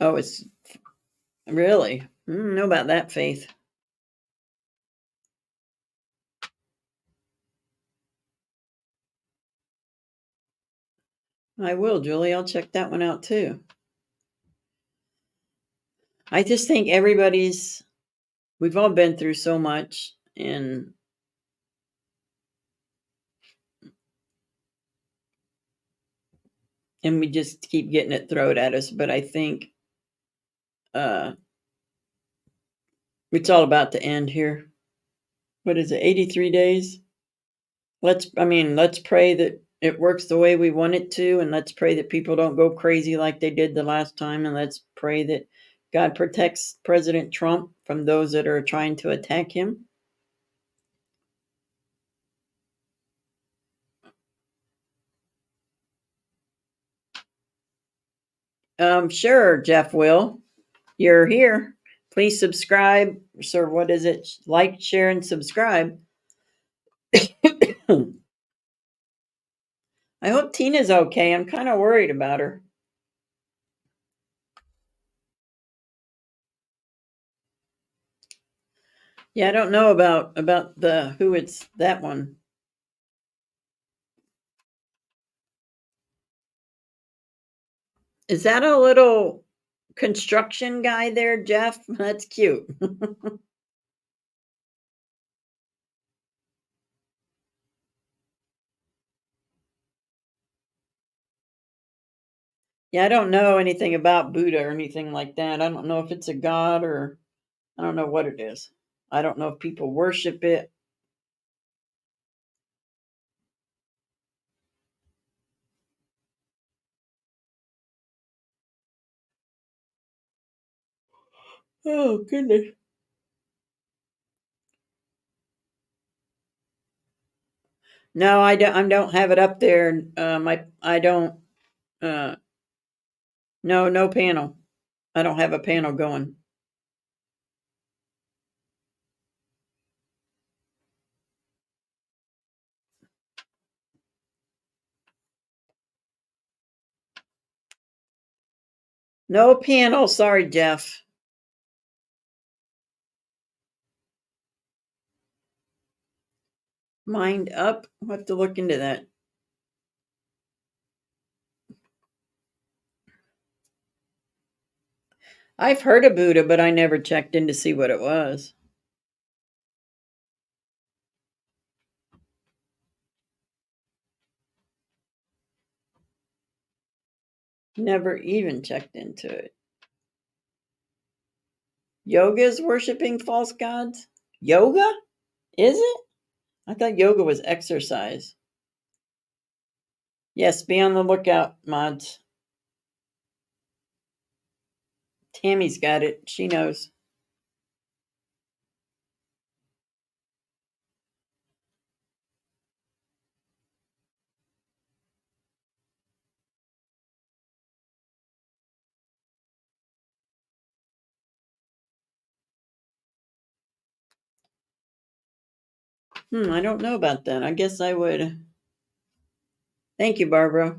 Oh, it's really? I don't know about that, Faith. I will, Julie. I'll check that one out too. I just think we've all been through so much, and we just keep getting it thrown at us. But I think it's all about to end here. What is it, 83 days? Let's pray that it works the way we want it to, and let's pray that people don't go crazy like they did the last time, and let's pray that God protects President Trump from those that are trying to attack him. Sure, Jeff Will. You're here. Please subscribe. Sir, what is it? Like, share, and subscribe. I hope Tina's okay. I'm kind of worried about her. Yeah, I don't know about the who it's that one. Is that a little construction guy there, Jeff? That's cute. Yeah, I don't know anything about Buddha or anything like that. I don't know if it's a god or I don't know what it is. I don't know if people worship it. Oh goodness. No, I don't have it up there. I don't uh no, no panel. I don't have a panel going. No panel. Sorry, Jeff. Mind up. I'll have to look into that. I've heard of Buddha, but I never checked in to see what it was. Never even checked into it. Yoga is worshiping false gods? Yoga? Is it? I thought yoga was exercise. Yes, be on the lookout, mods. Tammy's got it. She knows. I don't know about that. I guess I would. Thank you, Barbara.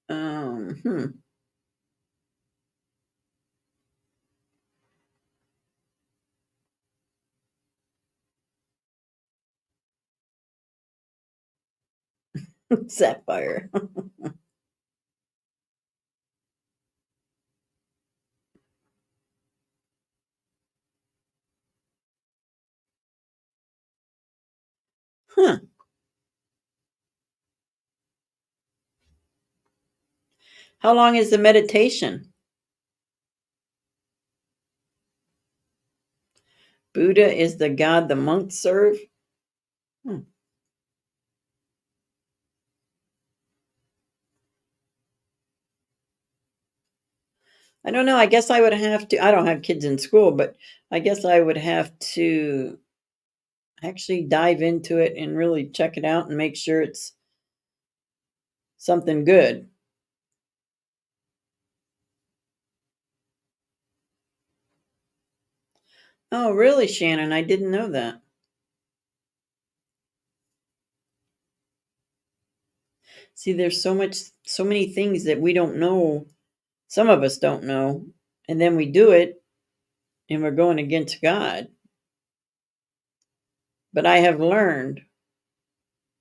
Um, hmm. Sapphire. Huh. How long is the meditation? Buddha is the god the monks serve? Hmm. I don't know. I guess I would have to. I don't have kids in school, but I guess I would have to actually dive into it and really check it out and make sure it's something good. Oh, really, Shannon? I didn't know that. See, there's so many things that we don't know. Some of us don't know, and then we do it, and we're going against God. But I have learned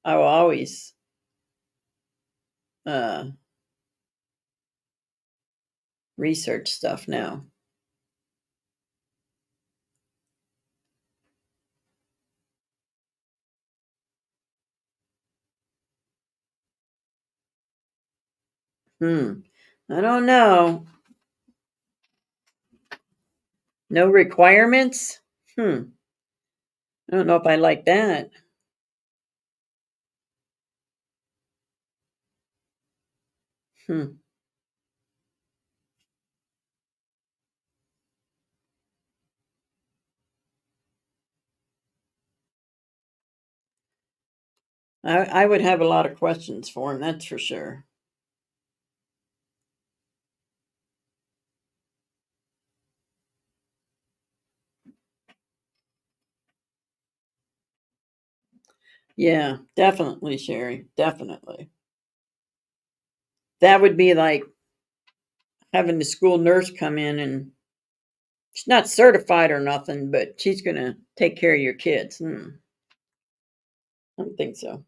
I will always uh, research stuff now. Hmm. I don't know. No requirements? I don't know if I like that. Hmm. I would have a lot of questions for him, that's for sure. Yeah, definitely, Sherry. Definitely. That would be like having the school nurse come in and She's not certified or nothing, but she's gonna take care of your kids. I don't think so.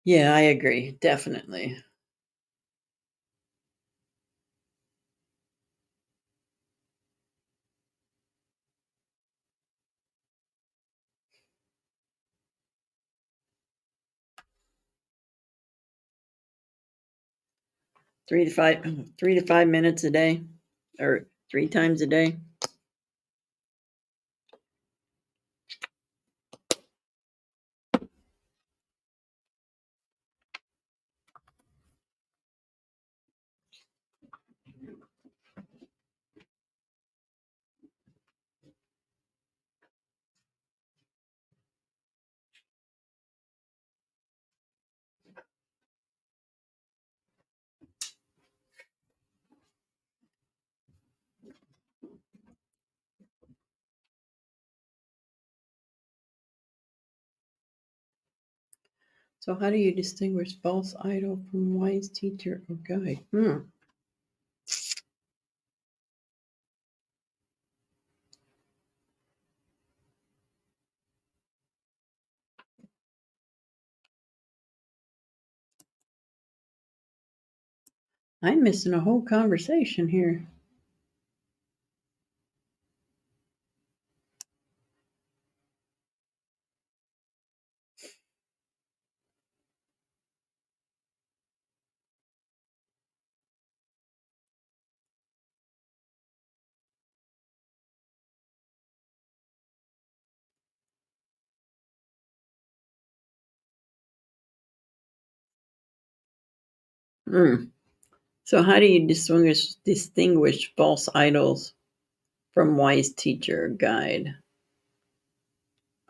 Yeah, I agree. Definitely. 3 to 5 minutes a day, or 3 times a day. So, how do you distinguish false idol from wise teacher or guide? I'm missing a whole conversation here. Hmm. So, how do you distinguish false idols from wise teacher or guide?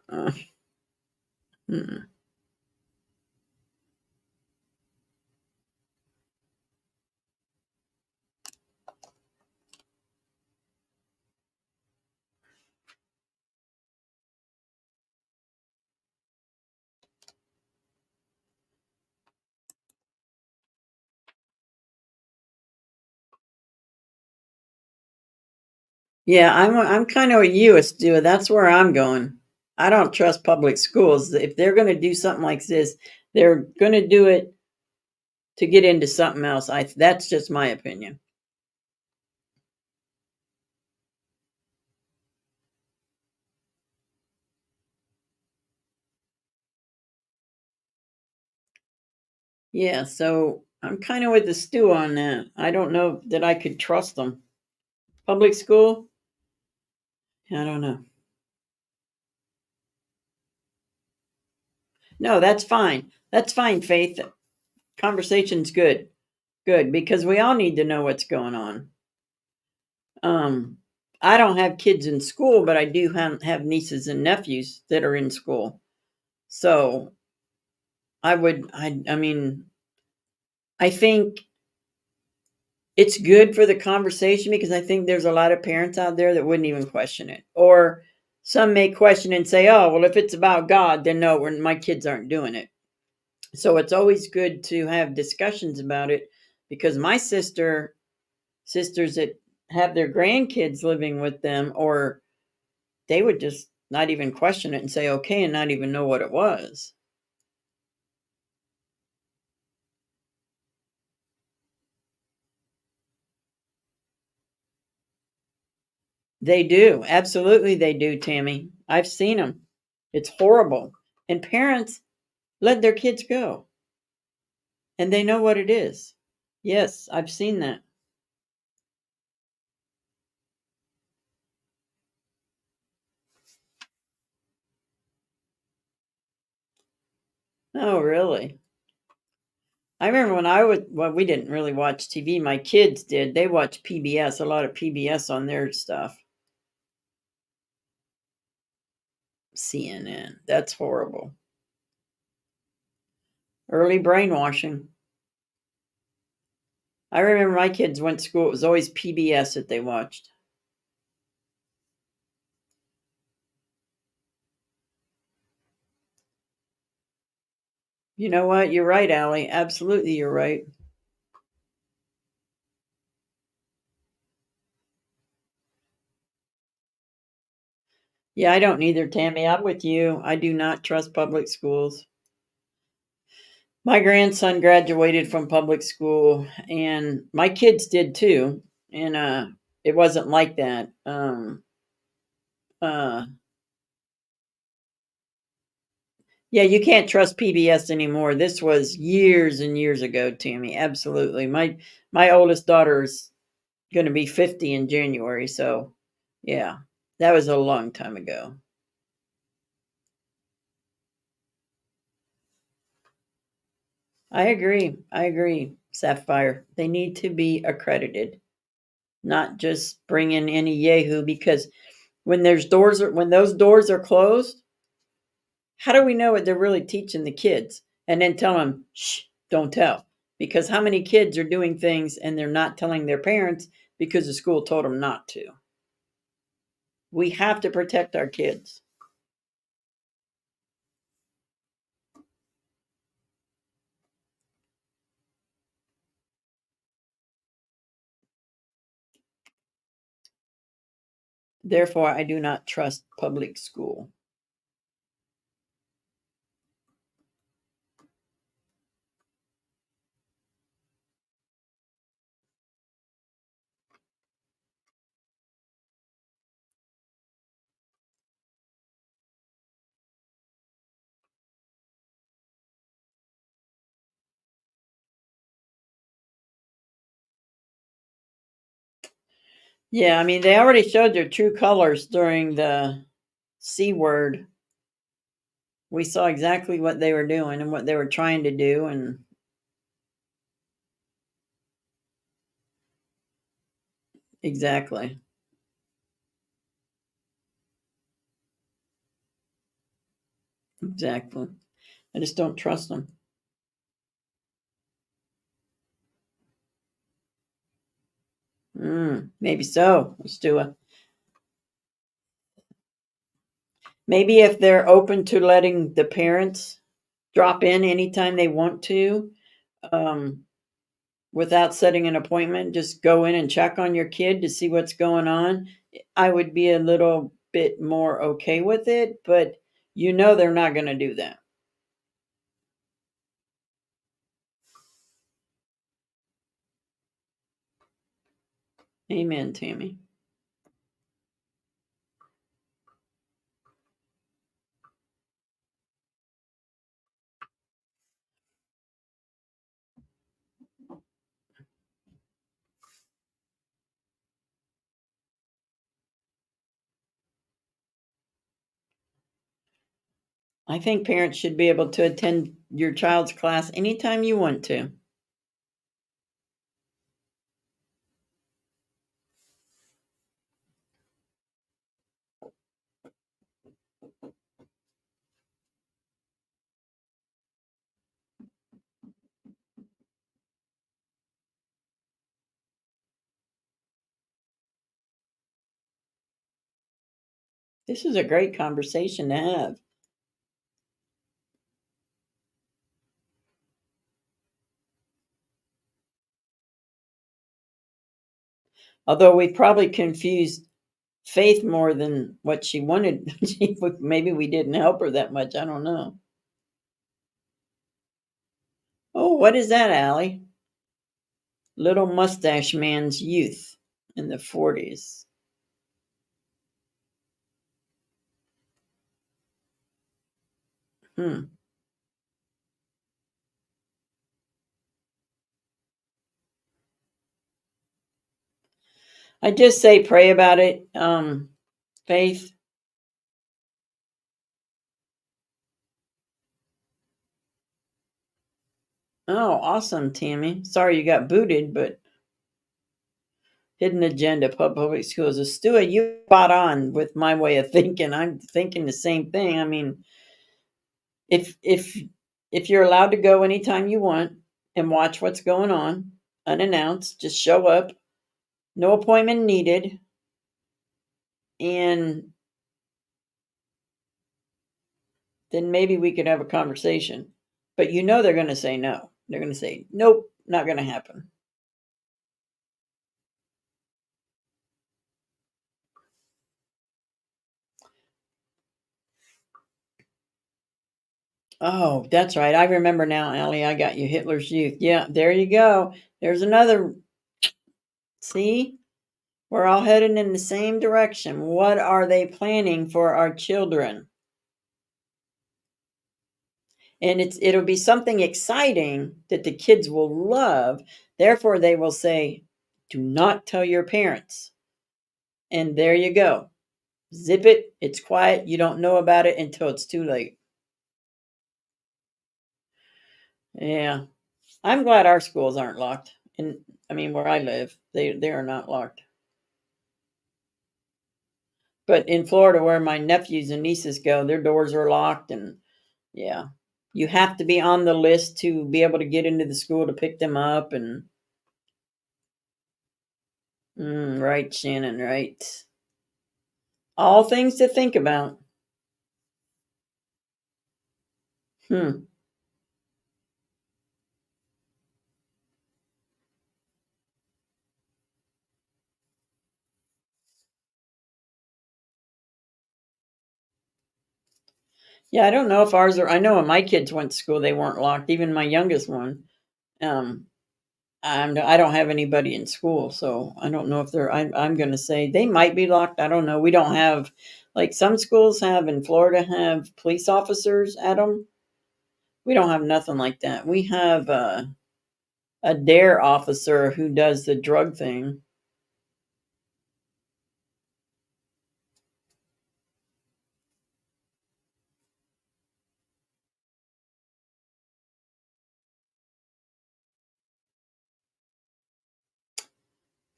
Uh, hmm. Yeah, I'm kind of with you, Stu. That's where I'm going. I don't trust public schools. If they're going to do something like this, they're going to do it to get into something else. That's just my opinion. Yeah, so I'm kind of with the Stu on that. I don't know that I could trust them. Public school? I don't know. No, that's fine. That's fine, Faith. Conversation's good. Good, because we all need to know what's going on. Um, I don't have kids in school, but I do have nieces and nephews that are in school. So I mean, I think it's good for the conversation because I think there's a lot of parents out there that wouldn't even question it. Or some may question and say, oh, well, if it's about God, then no, my kids aren't doing it. So it's always good to have discussions about it because my sisters that have their grandkids living with them, or they would just not even question it and say okay and not even know what it was. They do. Absolutely they do, Tammy. I've seen them. It's horrible. And parents let their kids go and they know what it is. Yes, I've seen that. Oh, really? I remember when well, we didn't really watch TV. My kids did. They watched PBS, a lot of PBS on their stuff. CNN. That's horrible. Early brainwashing. I remember my kids went to school. It was always PBS that they watched. You know what? You're right, Allie. Absolutely, you're right. Yeah, I don't either, Tammy. I'm with you. I do not trust public schools. My grandson graduated from public school, and my kids did too. And it wasn't like that. Uh, yeah, you can't trust PBS anymore. This was years and years ago, Tammy. Absolutely. My oldest daughter's going to be 50 in January, so yeah, that was a long time ago. I agree. I agree, Sapphire. They need to be accredited, not just bring in any yahoo because when those doors are closed, how do we know what they're really teaching the kids? And then tell them, shh, don't tell. Because how many kids are doing things and they're not telling their parents because the school told them not to? We have to protect our kids. Therefore, I do not trust public school. Yeah, I mean, they already showed their true colors during the C word. We saw exactly what they were doing and what they were trying to do. And exactly. Exactly. I just don't trust them. Maybe so. Let's do a maybe if they're open to letting the parents drop in anytime they want to, um, without setting an appointment, just go in and check on your kid to see what's going on. I would be a little bit more okay with it, but they're not going to do that. Amen, Tammy. I think parents should be able to attend your child's class anytime you want to. This is a great conversation to have. Although we probably confused Faith more than what she wanted. Maybe we didn't help her that much. I don't know. Oh, what is that, Allie? Little Mustache Man's Youth in the 40s. Hmm. I just say pray about it. Faith. Oh, awesome, Tammy. Sorry you got booted, but hidden agenda, public schools. Stuart, you spot on with my way of thinking. I'm thinking the same thing. I mean, if if if you're allowed to go anytime you want and watch what's going on unannounced, just show up, no appointment needed, and then maybe we could have a conversation. But you know they're going to say no. They're going to say, nope, not going to happen. Oh, that's right. I remember now, Allie. I got you Hitler's Youth. Yeah, there you go. There's another. See? We're all headed in the same direction. What are they planning for our children? And it'll be something exciting that the kids will love. Therefore, they will say, do not tell your parents. And there you go. Zip it. It's quiet. You don't know about it until it's too late. Yeah. I'm glad our schools aren't locked. And I mean, where I live, they are not locked. But in Florida, where my nephews and nieces go, their doors are locked. And yeah, you have to be on the list to be able to get into the school to pick them up. And right, Shannon, right. All things to think about. Hmm. Yeah, I don't know if ours are. I know when my kids went to school, they weren't locked. Even my youngest one. Um, I don't have anybody in school, so I don't know if they're. I'm going to say they might be locked. I don't know. We don't have, like some schools have in Florida, have police officers at them. We don't have nothing like that. We have a dare officer who does the drug thing.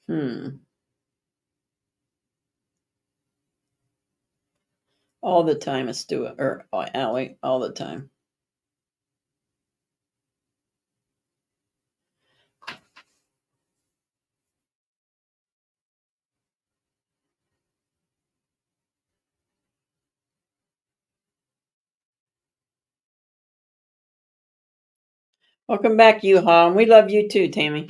Hmm. All the time, Stuart or Allie. All the time. Welcome back, U-Haul. And we love you too, Tammy.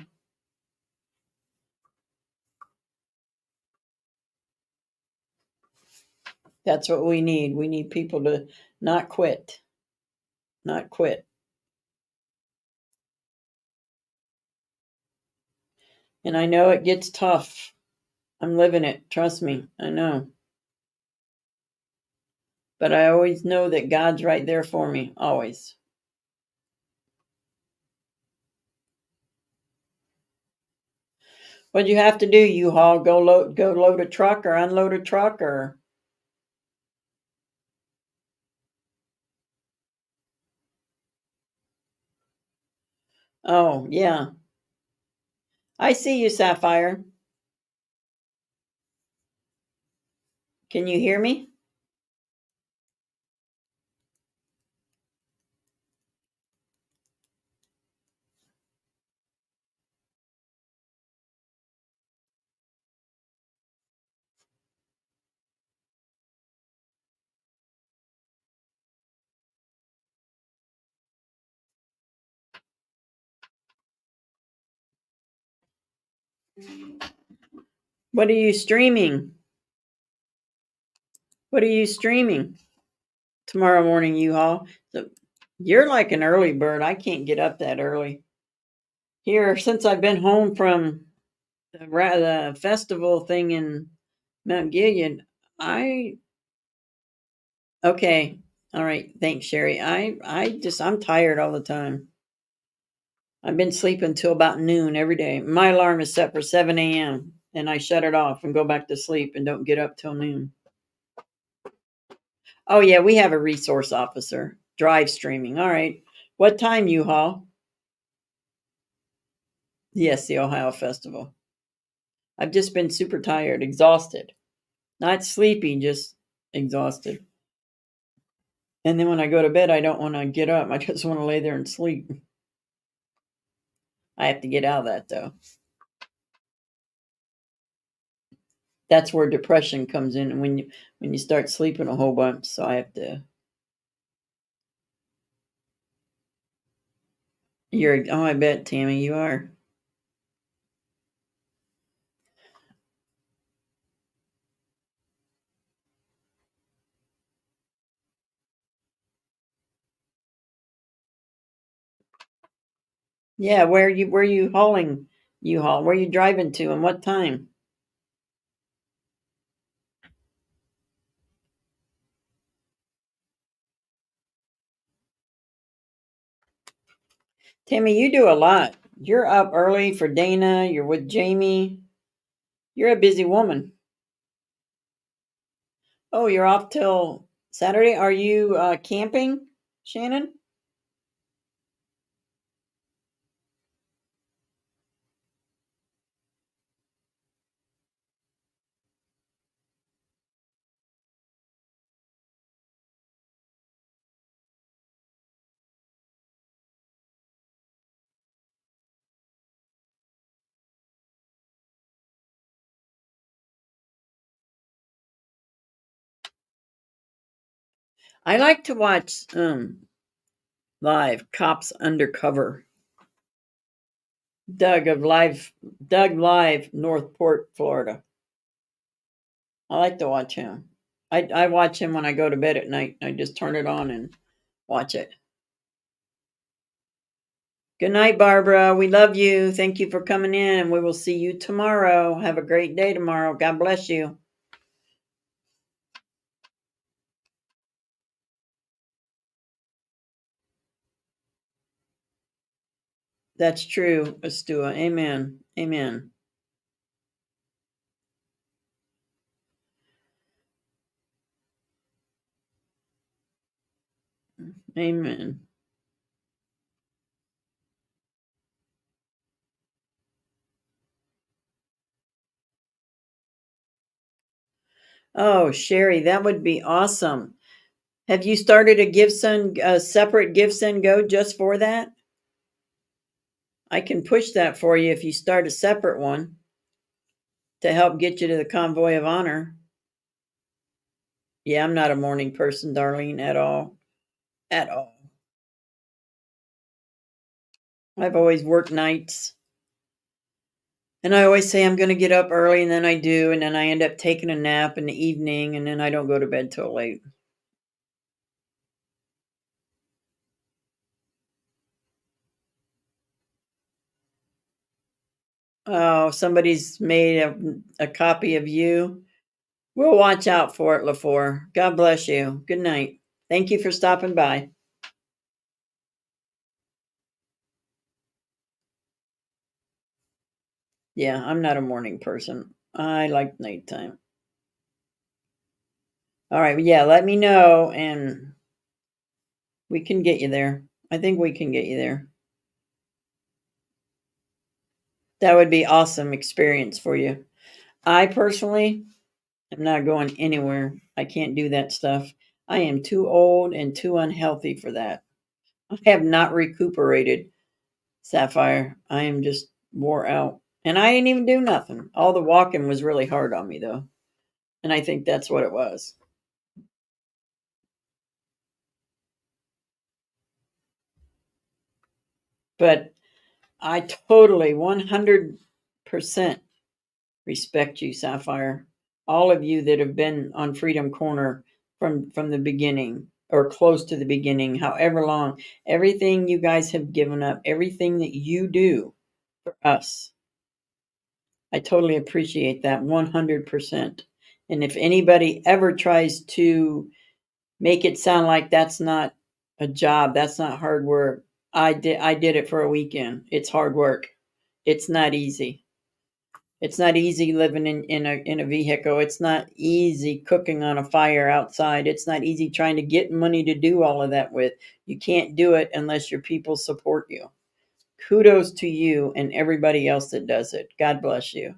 That's what we need. We need people to not quit. Not quit. And I know it gets tough. I'm living it. Trust me. I know. But I always know that God's right there for me. Always. What'd you have to do, U-Haul? Go load a truck or unload a truck or oh yeah. I see you, Sapphire. Can you hear me? What are you streaming? What are you streaming tomorrow morning, U-Haul? So you're like an early bird. I can't get up that early. Here, since I've been home from the festival thing in Mount Gilead, I okay. All right, thanks, Sherry. I'm tired all the time. I've been sleeping till about noon every day. My alarm is set for 7 a.m. and I shut it off and go back to sleep and don't get up till noon. Oh yeah, we have a resource officer. Drive streaming. All right. What time, U-Haul? Yes, the Ohio Festival. I've just been super tired, exhausted. Not sleepy, just exhausted. And then when I go to bed, I don't want to get up. I just want to lay there and sleep. I have to get out of that though. That's where depression comes in when you start sleeping a whole bunch. So I have to I bet, Tammy, you are. Yeah, where you hauling U-Haul? Where you driving to and what time? Tammy, you do a lot. You're up early for Dana, you're with Jamie. You're a busy woman. Oh, you're off till Saturday. Are you camping, Shannon? I like to watch live Cops Undercover. Doug Live, Northport, Florida. I like to watch him. I watch him when I go to bed at night. I just turn it on and watch it. Good night, Barbara. We love you. Thank you for coming in, and we will see you tomorrow. Have a great day tomorrow. God bless you. That's true, Astua. Amen. Amen. Amen. Oh, Sherry, that would be awesome. Have you started a separate Give Send Go just for that? I can push that for you if you start a separate one to help get you to the Convoy of Honor. Yeah, I'm not a morning person, Darlene, at all. At all. I've always worked nights. And I always say I'm going to get up early, and then I do, and then I end up taking a nap in the evening, and then I don't go to bed till late. Oh, somebody's made a copy of you. We'll watch out for it, LaFour. God bless you. Good night. Thank you for stopping by. Yeah, I'm not a morning person. I like nighttime. All right, yeah, let me know and we can get you there. I think we can get you there. That would be awesome experience for you. I personally am not going anywhere. I can't do that stuff. I am too old and too unhealthy for that. I have not recuperated, Sapphire. I am just wore out. And I didn't even do nothing. All the walking was really hard on me though. And I think that's what it was. But I totally 100% respect you, Sapphire. All of you that have been on Freedom Corner from the beginning or close to the beginning, however long, everything you guys have given up, everything that you do for us. I totally appreciate that 100%. And if anybody ever tries to make it sound like that's not a job, that's not hard work, I did it for a weekend. It's hard work. It's not easy. It's not easy living in a vehicle. It's not easy cooking on a fire outside. It's not easy trying to get money to do all of that with. You can't do it unless your people support you. Kudos to you and everybody else that does it. God bless you.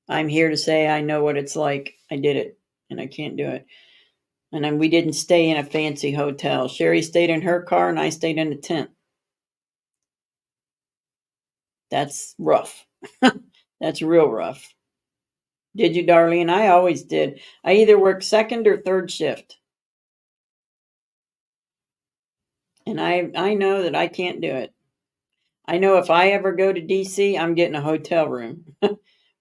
I'm here to say I know what it's like. I did it and I can't do it. And then we didn't stay in a fancy hotel. Sherry stayed in her car and I stayed in a tent. That's rough. That's real rough. Did you, Darlene? I always did. I either worked second or third shift. And I know that I can't do it. I know if I ever go to DC, I'm getting a hotel room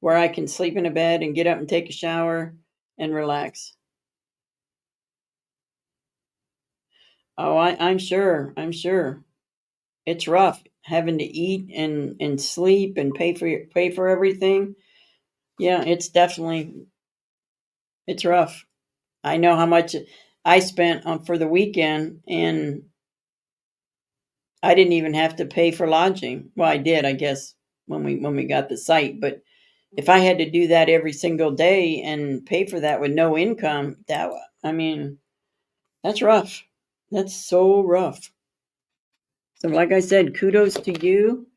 where I can sleep in a bed and get up and take a shower and relax. Oh, I'm sure. I'm sure. It's rough having to eat and sleep and pay for everything. Yeah, it's rough. I know how much I spent on for the weekend, and I didn't even have to pay for lodging. Well, I did, I guess, when we got the site, but if I had to do that every single day and pay for that with no income, I mean, that's rough. That's so rough. So, like I said, kudos to you.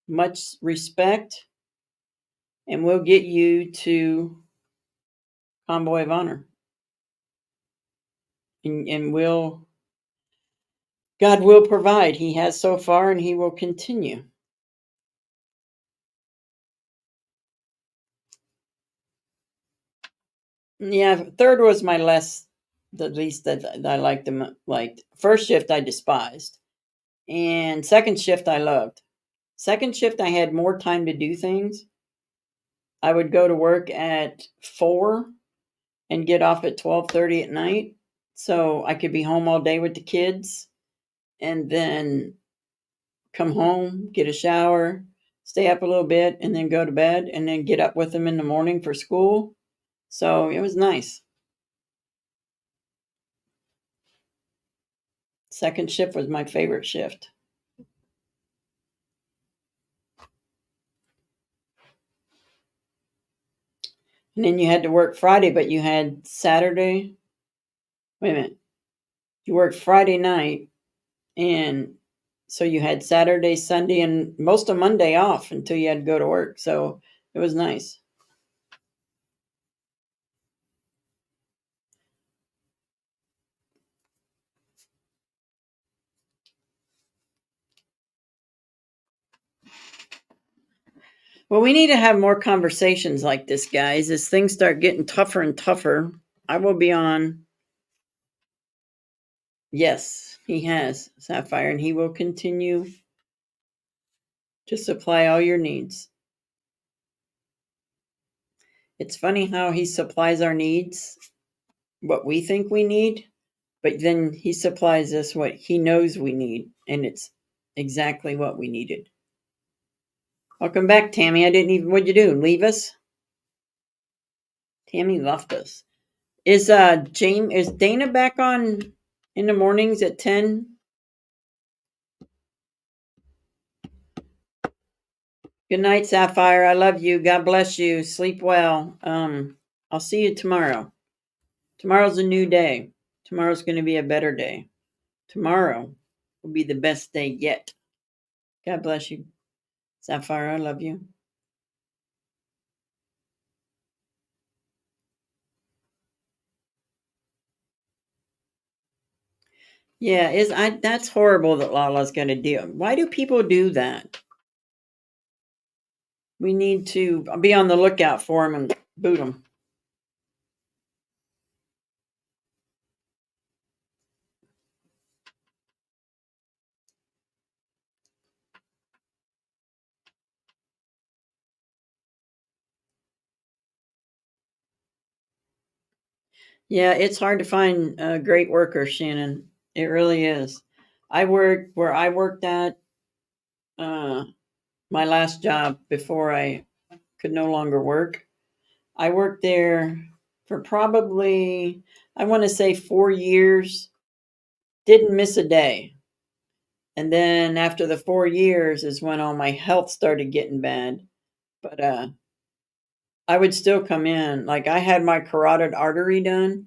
Much respect, and we'll get you to Convoy of Honor, and God will provide. He has so far, and He will continue. Yeah, third was the least that I liked them. Liked first shift, I despised, and second shift, I loved. Second shift, I had more time to do things. I would go to work at 4 and get off at 12:30 at night, so I could be home all day with the kids, and then come home, get a shower, stay up a little bit, and then go to bed, and then get up with them in the morning for school. So it was nice. Second shift was my favorite shift. And then you had to work Friday, but you had Saturday. Wait a minute. You worked Friday night, and so you had Saturday, Sunday, and most of Monday off until you had to go to work. So it was nice. Well, we need to have more conversations like this, guys. As things start getting tougher and tougher, I will be on. Yes, he has, Sapphire, and he will continue to supply all your needs. It's funny how he supplies our needs, what we think we need, but then he supplies us what he knows we need, and it's exactly what we needed. Welcome back, Tammy. I didn't even. What'd you do? Leave us? Tammy left us. Is Dana back on in the mornings at 10? Good night, Sapphire. I love you. God bless you. Sleep well. I'll see you tomorrow. Tomorrow's a new day. Tomorrow's going to be a better day. Tomorrow will be the best day yet. God bless you. Sapphire, I love you. Yeah, that's horrible that Lala's going to deal. Why do people do that? We need to be on the lookout for him and boot him. Yeah, it's hard to find great workers, Shannon. It really is. I worked where I worked at uh, my last job before I could no longer work. I worked there for probably, I want to say 4 years, didn't miss a day. And then after the 4 years is when all my health started getting bad. But I would still come in. Like I had my carotid artery done,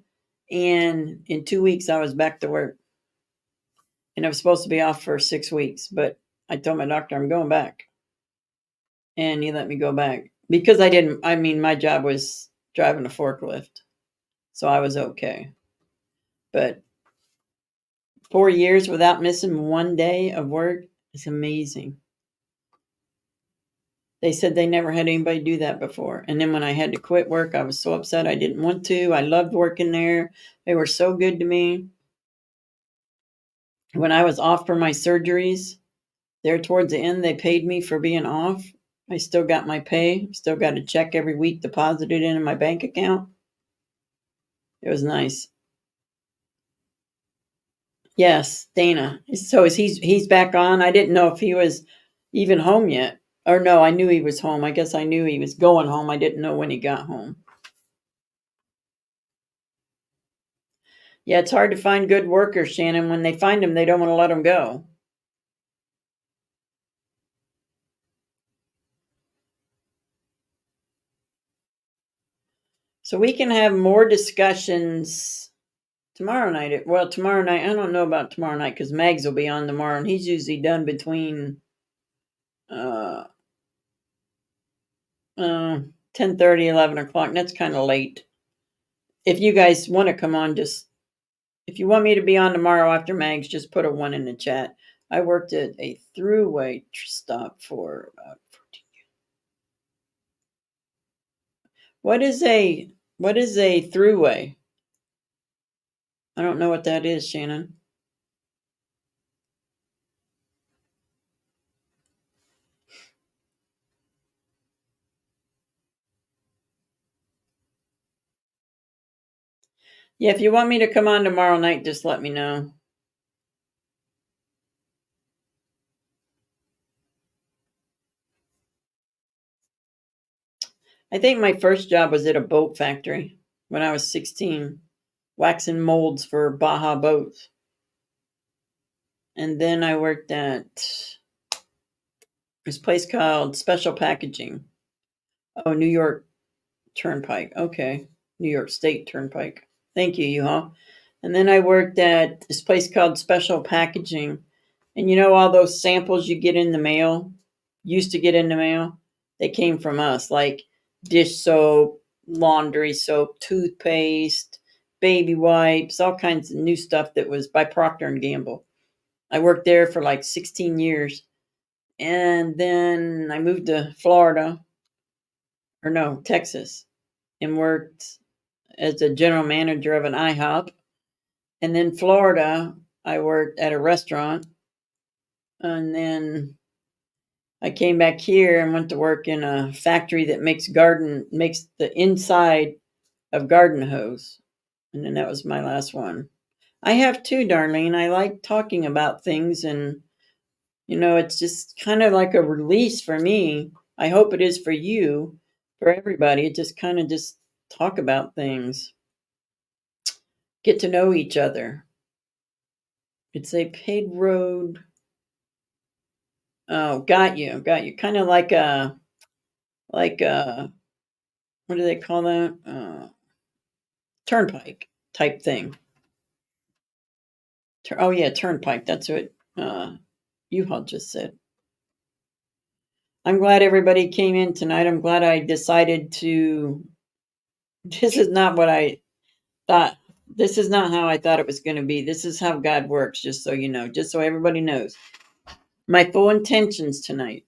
and in 2 weeks I was back to work. And I was supposed to be off for 6 weeks, but I told my doctor I'm going back. And he let me go back because I mean, my job was driving a forklift. So I was okay. But 4 years without missing one day of work is amazing. They said they never had anybody do that before. And then when I had to quit work, I was so upset. I didn't want to. I loved working there. They were so good to me. when I was off for my surgeries, there towards the end, they paid me for being off. I still got my pay, still got a check every week deposited into my bank account. It was nice. Yes, Dana. So is he's back on? I didn't know if he was even home yet. Or no, I knew he was home. I guess I knew he was going home. I didn't know when he got home. Yeah, it's hard to find good workers, Shannon. When they find them, they don't want to let them go. So we can have more discussions tomorrow night. Well, tomorrow night, I don't know about tomorrow night because Mags will be on tomorrow, and he's usually done between uh, 10:30, 11 o'clock. And that's kind of late. If you guys want to come on, just if you want me to be on tomorrow after Mags, just put a 1 in the chat. I worked at a throughway stop for about 14 years. What is a throughway? I don't know what that is, Shannon. Yeah, if you want me to come on tomorrow night, just let me know. I think my first job was at a boat factory when I was 16, waxing molds for Baja boats. And then I worked at this place called Special Packaging. Oh, New York Turnpike. Okay. New York State Turnpike. Thank you, U-Haul. And then I worked at this place called Special Packaging. And you know all those samples you get in the mail, used to get in the mail? They came from us, like dish soap, laundry soap, toothpaste, baby wipes, all kinds of new stuff that was by Procter and Gamble. I worked there for like 16 years. And then I moved to Florida, or no, Texas, and worked as a general manager of an IHOP. And then Florida, I worked at a restaurant. And then I came back here and went to work in a factory that makes the inside of garden hose. And then that was my last one. I have too, Darlene. I like talking about things, and it's just kind of like a release for me. I hope it is for you, for everybody. Just kind of just talk about things, get to know each other. It's a paid road. Oh, got you. Kind of like a what do they call that? Turnpike type thing. Oh yeah, turnpike. That's what U-Haul just said. I'm glad everybody came in tonight. I'm glad I decided to. This is not what I thought. This is not how I thought it was going to be. This is how God works, just so you know, just so everybody knows. My full intentions tonight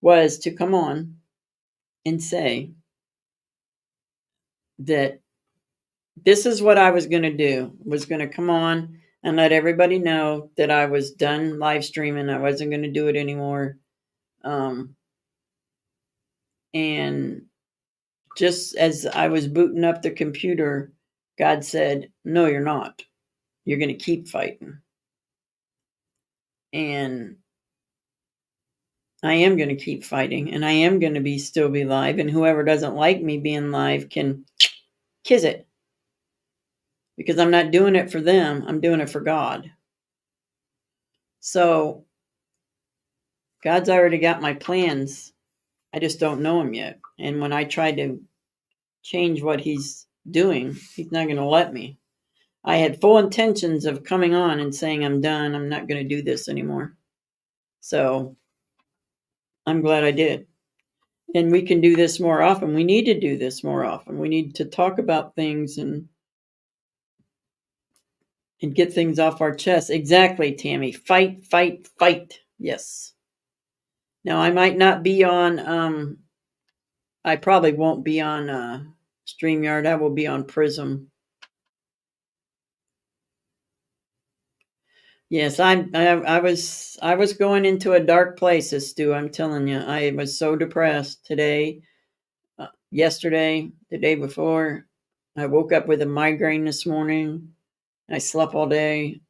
was to come on and say that this is what I was going to do, was going to come on and let everybody know that I was done live streaming. I wasn't going to do it anymore. And just as I was booting up the computer, God said, "No, you're not. You're going to keep fighting." And I am going to keep fighting, and I am going to still be live, and whoever doesn't like me being live can kiss it. Because I'm not doing it for them, I'm doing it for God. So God's already got my plans. I just don't know him yet. And when I try to change what he's doing, he's not going to let me. I had full intentions of coming on and saying, I'm done. I'm not going to do this anymore. So I'm glad I did. And we can do this more often. We need to do this more often. We need to talk about things and get things off our chest. Exactly, Tammy. Fight, fight, fight. Yes. Now I might not be on I probably won't be on StreamYard. I will be on Prism. Yes, I was going into a dark place, Stu. I'm telling you, I was so depressed today, yesterday, the day before. I woke up with a migraine this morning. I slept all day,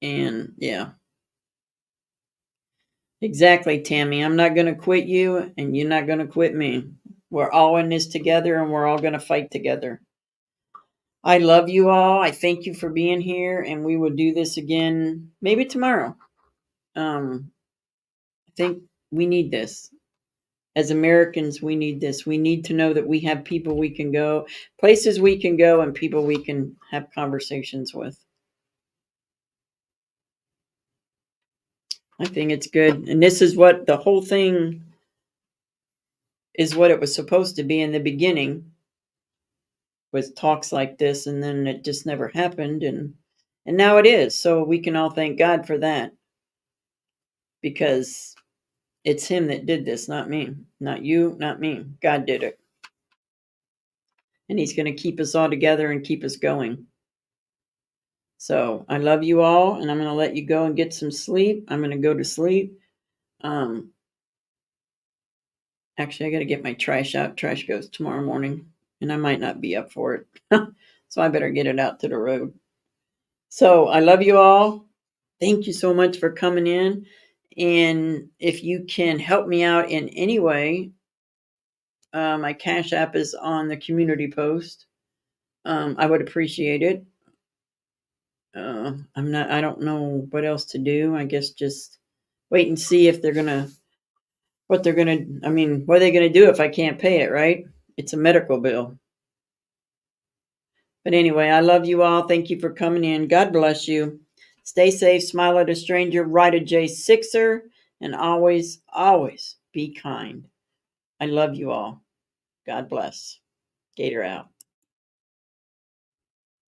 and yeah, exactly, Tammy. I'm not going to quit you, and you're not going to quit me. We're all in this together, and we're all going to fight together. I love you all. I thank you for being here, and we will do this again maybe tomorrow. I think we need this. As Americans, we need this. We need to know that we have people we can go, places we can go, and people we can have conversations with. I think it's good. And this is what the whole thing is, what it was supposed to be in the beginning, was talks like this, and then it just never happened, and now it is. So we can all thank God for that, because it's him that did this, not me. Not you, not me. God did it. And he's going to keep us all together and keep us going. So I love you all, and I'm going to let you go and get some sleep. I'm going to go to sleep. Um, Actually, I got to get my trash out. Trash goes tomorrow morning, and I might not be up for it. So I better get it out to the road. So I love you all. Thank you so much for coming in. And if you can help me out in any way, my Cash App is on the community post. I would appreciate it. I don't know what else to do. I guess just wait and see if what are they gonna do if I can't pay it, right? It's a medical bill. But anyway, I love you all. Thank you for coming in. God bless you. Stay safe, smile at a stranger, write a J6er, and always, always be kind. I love you all. God bless. Gator out.